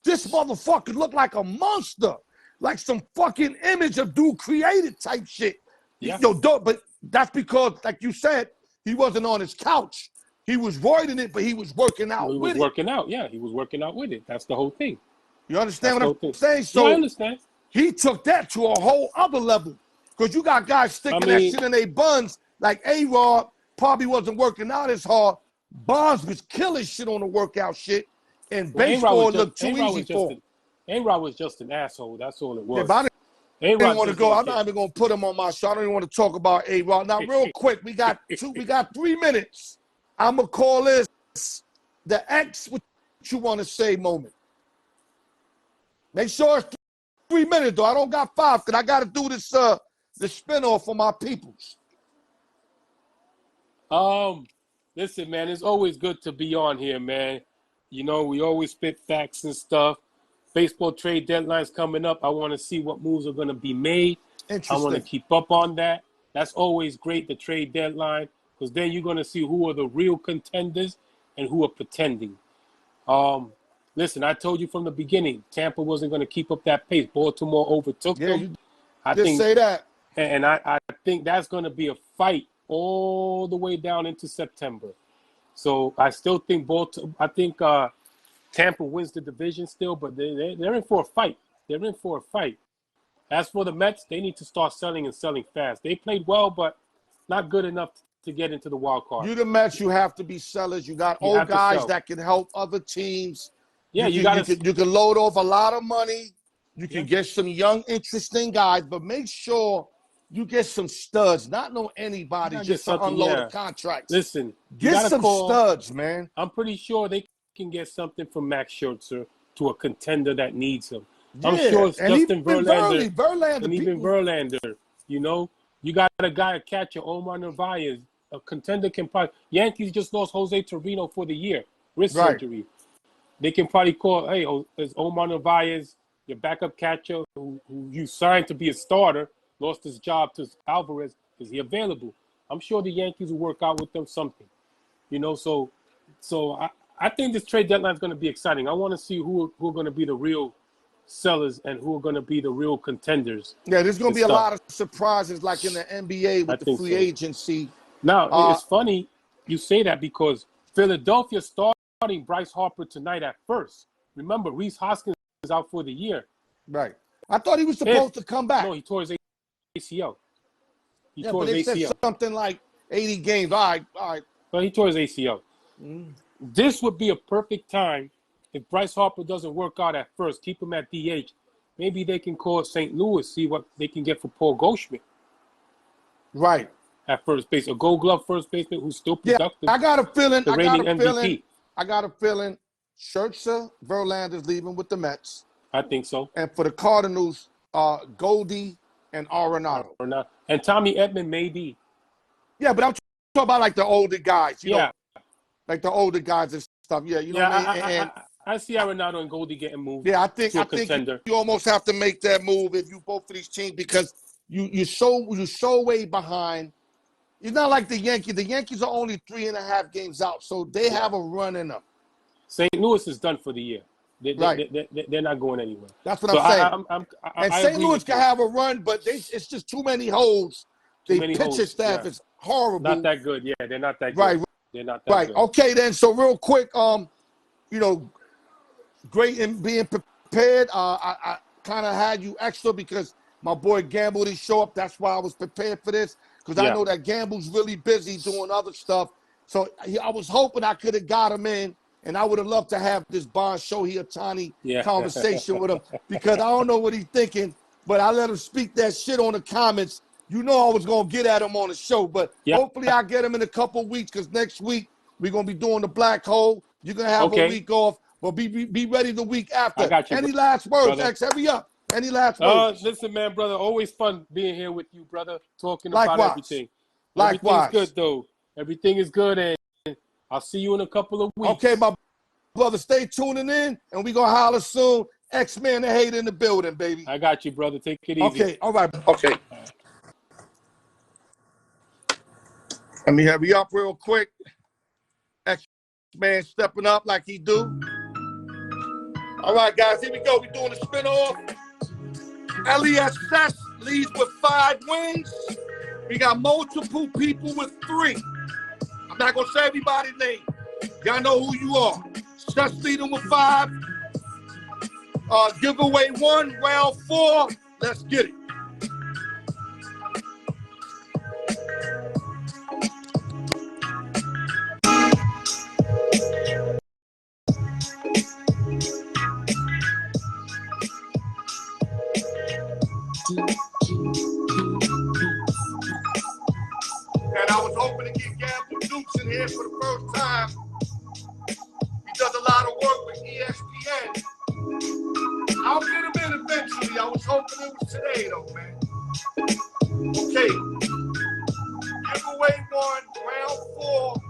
this motherfucker looked like a monster. Like some fucking image of dude created type shit. Yeah. Yo, dog, but that's because, like you said, he wasn't on his couch. He was roiding it, but he was working out with it. He was working out, yeah. He was working out with it. That's the whole thing. You understand what I'm saying? So I understand. He took that to a whole other level. Because you got guys sticking that shit in their buns, like AaRON probably wasn't working out as hard. Bonds was killing shit on the workout shit. And baseball looked too easy for him. AaRON was just an asshole. That's all it was. Yeah, but I didn't want to go. I'm not even going to put him on my show. I don't even want to talk about AaRON. Now, real quick, we got 3 minutes. I'm going to call this the X what you want to say moment. Make sure it's 3 minutes, though. I don't got 5 because I got to do this the spinoff for my peoples. Listen, man, it's always good to be on here, man. You know, we always spit facts and stuff. Baseball trade deadline's coming up. I want to see what moves are going to be made. I want to keep up on that. That's always great, the trade deadline, because then you're going to see who are the real contenders and who are pretending. Listen, I told you from the beginning, Tampa wasn't going to keep up that pace. Baltimore overtook them. I think say that. And I think that's going to be a fight all the way down into September. So I still think Tampa wins the division still, but they're in for a fight. They're in for a fight. As for the Mets, they need to start selling and selling fast. They played well, but not good enough to get into the wild card. You the Mets, you have to be sellers. You got old guys that can help other teams. Yeah, you can load off a lot of money. You can get some young, interesting guys, but make sure you get some studs, not anybody just to unload the contracts. Listen, get some studs, man. I'm pretty sure they can get something from Max Scherzer to a contender that needs him. Yeah. I'm sure it's Justin Verlander. Verlander and even Verlander. You know, you got a guy, a catcher, Omar Narvaez. A contender can probably. Yankees just lost Jose Trevino for the year, wrist surgery. They can probably call, hey, is Omar Narvaez, your backup catcher, who you signed to be a starter, lost his job to Alvarez. Is he available? I'm sure the Yankees will work out with them something. You know, so I think this trade deadline is going to be exciting. I want to see who are going to be the real sellers and who are going to be the real contenders. Yeah, there's going to be a lot of surprises like in the NBA with the free agency. Now, it's funny you say that because Philadelphia starting Bryce Harper tonight at first. Remember, Reese Hoskins is out for the year. Right. I thought he was supposed to come back. No, he tore his ACL. But they said something like 80 games. All right. But he tore his ACL. this would be a perfect time if Bryce Harper doesn't work out at first. Keep him at DH. Maybe they can call St. Louis, see what they can get for Paul Goldschmidt. Right. At first base, a Gold Glove first baseman who's still productive. Yeah, I got a feeling. The reigning MVP. I got a feeling. Scherzer, Verlander's leaving with the Mets. I think so. And for the Cardinals, Goldie and Arenado. And Tommy Edman maybe. Yeah, but I'm talking about like the older guys. You yeah. know, like the older guys and stuff. Yeah, you know what I mean? I see Arenado and Goldie getting moved. Yeah, I think you almost have to make that move if you both of these teams because you're so way behind. It's not like the Yankees. The Yankees are only 3.5 games out, so they have a run in them. St. Louis is done for the year. Right. They're not going anywhere. That's what I'm saying. And St. Louis can have a run, but it's just too many holes. The pitching staff is horrible. Not that good. Yeah, they're not that good. Right. They're not that good. Okay, then. So real quick, great in being prepared. I kind of had you extra because my boy Gamble didn't show up. That's why I was prepared for this because I know that Gamble's really busy doing other stuff. So I was hoping I could have got him in, and I would have loved to have this Bond Shohei Ohtani conversation with him because I don't know what he's thinking, but I let him speak that shit on the comments. You know I was going to get at him on the show, but hopefully I get him in a couple of weeks because next week we're going to be doing the Black Hole. You're going to have a week off, but be ready the week after. I got you, Any last words, X? Hurry up. Any last words? Listen, man, brother, always fun being here with you, brother, talking about everything. Likewise. Everything's good, though. Everything is good, and I'll see you in a couple of weeks. Okay, my brother, stay tuning in, and we're going to holler soon. X-Man the Hate in the building, baby. I got you, brother. Take it easy. Okay, all right. Okay. Let me hurry up real quick. X-Man stepping up like he do. All right, guys, here we go. We're doing a spin-off. LESS leads with 5 wins. We got multiple people with 3. I'm not going to say everybody's name. Y'all know who you are. Seth's leading with 5. Giveaway 1, round 4. Let's get it. And I was hoping to get Gamble Dukes in here for the first time. He does a lot of work with ESPN. I'll get him in eventually. I was hoping it was today, though, man. Okay. Giveaway 1, round 4.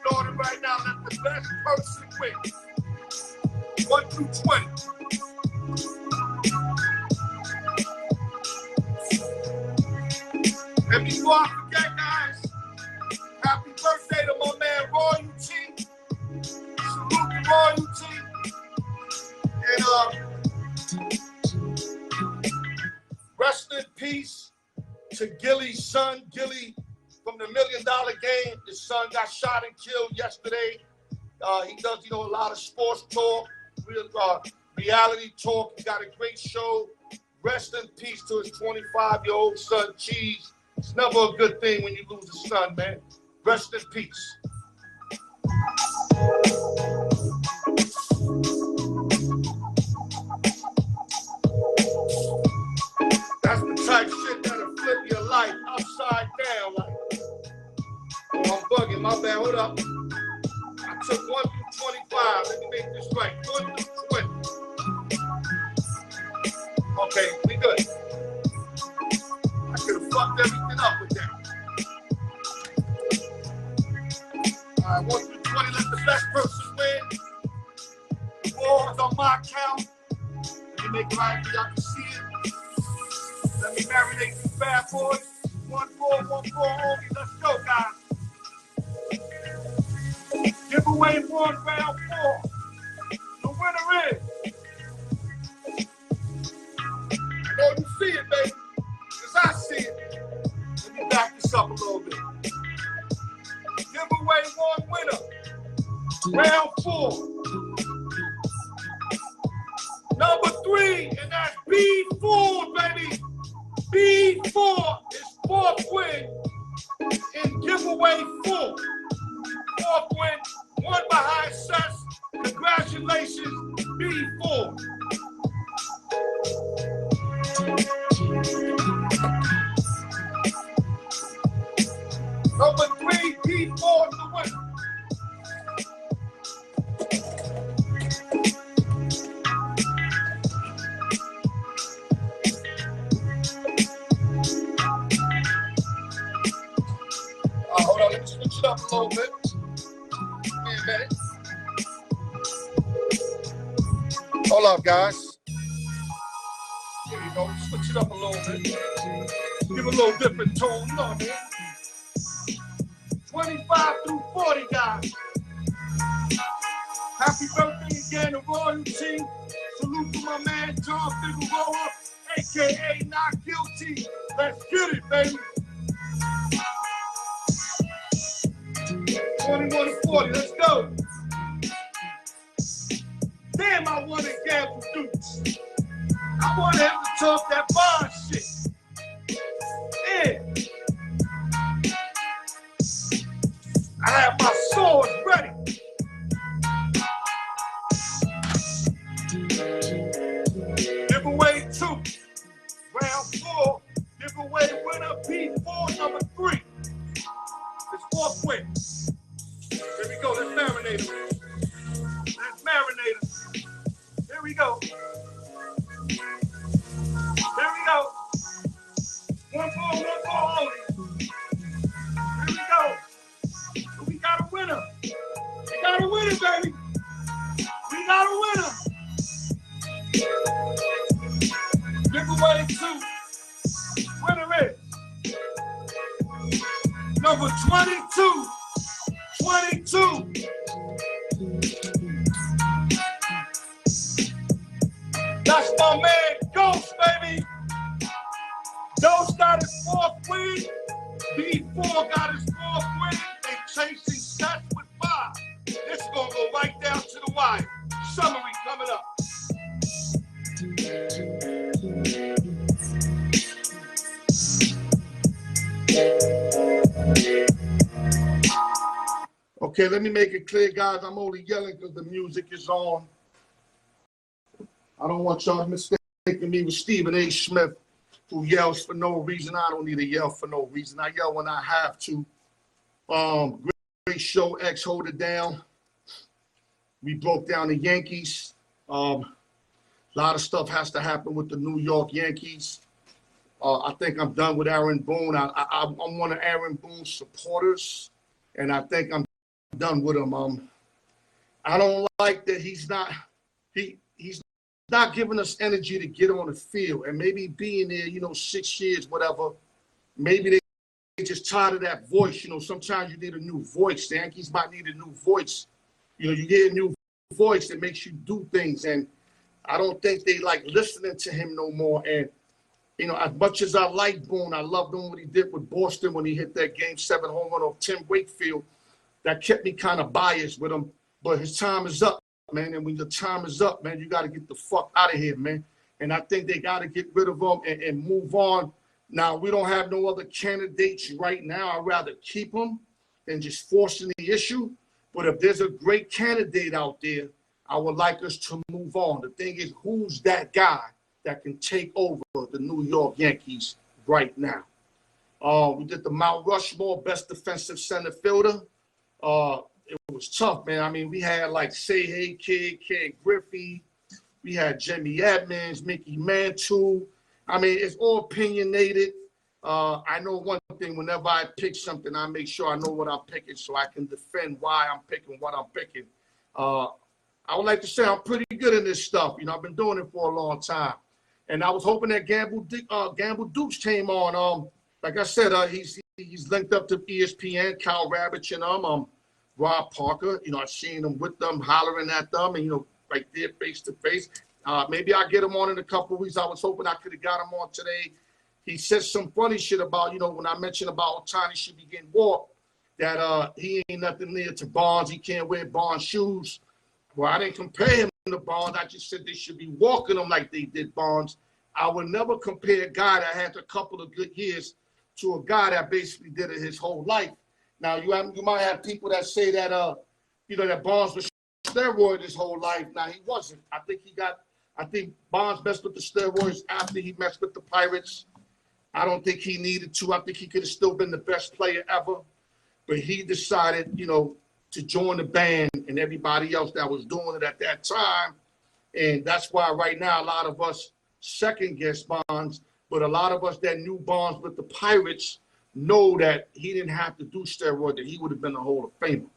Starting right now. Let the best person win. 1 through 20. And before I forget, guys, happy birthday to my man Royalty. Salute to Royalty. And rest in peace to Gilly's son. Gilly from the $1 Million Game. His son got shot and killed yesterday. He does, a lot of sports talk, reality talk. He got a great show. Rest in peace to his 25-year-old son, Cheese. It's never a good thing when you lose a son, man. Rest in peace. That's the type shit that'll flip your life upside down. Like, I'm bugging. My bad. Hold up. I took 1 through 25. Let me make this right. 1 through 20. Okay, we good. I could have fucked everything up with that. All right, 1 through 20, let the best person win. The ball is on my account. Let me make it right so y'all can see it. Let me marinate these bad boys. 1-4, 1-4 only. Let's go, guys. Giveaway 1, round 4. The winner is. I know you see it, baby. I see it. Let me back this up a little bit. Giveaway 1 winner. Round 4. Number 3, and that's B4, baby. B4 is 4th win in giveaway 4. 4th win Won by high sets. Congratulations, B4. Number 3, B4 is the winner. Hold on, let me switch it up a little bit. Give me a minute. Hold up, guys. There you go. Switch it up a little bit. Give a little different tone. You know what I mean? 25 through 40, guys. Happy birthday again to royalty. Salute to my man John Figueroa, a.k.a. Not Guilty. Let's get it, baby. 21 to 40, let's go. Damn, I wanted Gamble Dukes. I wanted him to talk that bond shit. Yeah. I have my swords ready. Giveaway 2. Round 4. Giveaway winner P4 number 3. It's 4th win. Here we go. Let's marinate him. Let's marinate him. Here we go. Here we go. 1 ball only. Here we go. We got a winner. We got a winner, baby. We got a winner. Giveaway 2. Winner is number 22. 22. That's my man Ghost, baby. Ghost got his 4th win. B4 got his 4th win. They chasing sets with 5. This is gonna go right down to the wire. Summary coming up. Okay, let me make it clear, guys. I'm only yelling because the music is on. I don't want y'all mistaking me with Stephen A. Smith, who yells for no reason. I don't need to yell for no reason. I yell when I have to. Great show, X, hold it down. We broke down the Yankees. A lot of stuff has to happen with the New York Yankees. I think I'm done with Aaron Boone. I'm one of Aaron Boone's supporters, and I think I'm done with him. I don't like that he's not giving us energy to get on the field, and maybe being there, 6 years, whatever. Maybe they just tired of that voice. Sometimes you need a new voice. The Yankees might need a new voice. You get a new voice that makes you do things, and I don't think they like listening to him no more. And as much as I like Boone, I loved him what he did with Boston when he hit that Game 7 home run off Tim Wakefield. That kept me kind of biased with him, but his time is up, man. And when your time is up, man, you got to get the fuck out of here, man. And I think they got to get rid of him and move on. Now, we don't have no other candidates right now. I'd rather keep them than just forcing the issue. But if there's a great candidate out there, I would like us to move on. The thing is, who's that guy that can take over the New York Yankees right now? We did the Mount Rushmore best defensive center fielder. It was tough, man. I mean, we had like Say Hey Kid, Ken Griffey. We had Jimmy Edmonds, Mickey Mantle. I mean, it's all opinionated. I know one thing, whenever I pick something, I make sure I know what I'm picking so I can defend why I'm picking what I'm picking. I would like to say I'm pretty good in this stuff. I've been doing it for a long time. And I was hoping that Gamble Dukes came on. Like I said, he's linked up to ESPN, Kyle Ravitch and Rob Parker. I've seen him with them, hollering at them, and right there, face to face. Maybe I'll get him on in a couple of weeks. I was hoping I could have got him on today. He said some funny shit about, when I mentioned about Ohtani should be getting walked, that he ain't nothing near to Bonds. He can't wear Bonds shoes. Well, I didn't compare him to Bonds. I just said they should be walking him like they did Bonds. I would never compare a guy that had a couple of good years to a guy that basically did it his whole life. Now, you might have people that say that that Bonds was steroid his whole life. Now he wasn't. I think Bonds messed with the steroids after he messed with the Pirates. I don't think he needed to. I think he could have still been the best player ever. But he decided, to join the band and everybody else that was doing it at that time. And that's why right now a lot of us second-guess Bonds, but a lot of us that knew Bonds with the Pirates know that he didn't have to do steroids, that he would have been a Hall of Famer.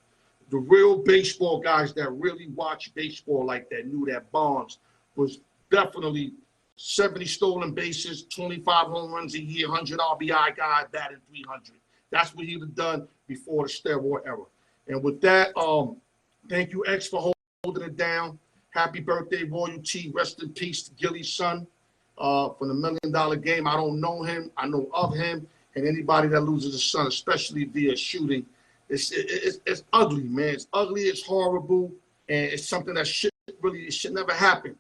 The real baseball guys that really watch baseball like that knew that Bonds was definitely 70 stolen bases, 25 home runs a year, 100 RBI guy, batting 300. That's what he would have done before the steroid era. And with that, thank you, X, for holding it down. Happy birthday, Royalty. Rest in peace to Gilly's son from the $1 Million Game. I don't know him. I know of him. And anybody that loses a son, especially via shooting, it's ugly, man. It's ugly. It's horrible. And it's something that should never happen.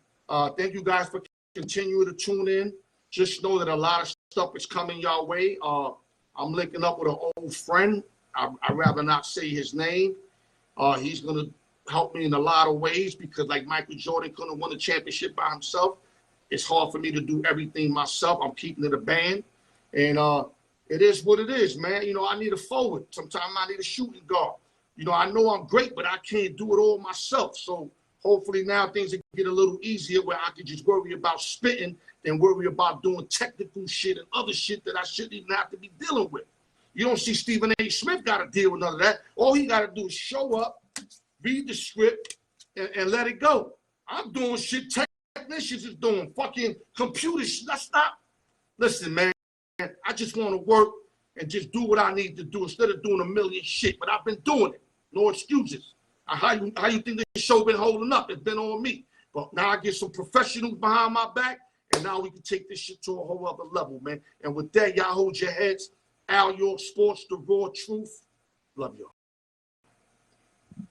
Thank you guys for continuing to tune in. Just know that a lot of stuff is coming your way. I'm linking up with an old friend. I'd rather not say his name. He's going to help me in a lot of ways because like Michael Jordan couldn't have won a championship by himself. It's hard for me to do everything myself. I'm keeping it a band. And it is what it is, man. I need a forward. Sometimes I need a shooting guard. I know I'm great, but I can't do it all myself. So hopefully now things will get a little easier where I can just worry about spitting than worry about doing technical shit and other shit that I shouldn't even have to be dealing with. You don't see Stephen A. Smith got to deal with none of that. All he got to do is show up, read the script, and let it go. I'm doing shit technicians is doing, fucking computer shit. That's not. Listen, man, I just want to work and just do what I need to do instead of doing a million shit. But I've been doing it. No excuses. How you think this show been holding up? It's been on me. But now I get some professionals behind my back, and now we can take this shit to a whole other level, man. And with that, y'all hold your heads. Al York Sports, the raw truth. Love y'all.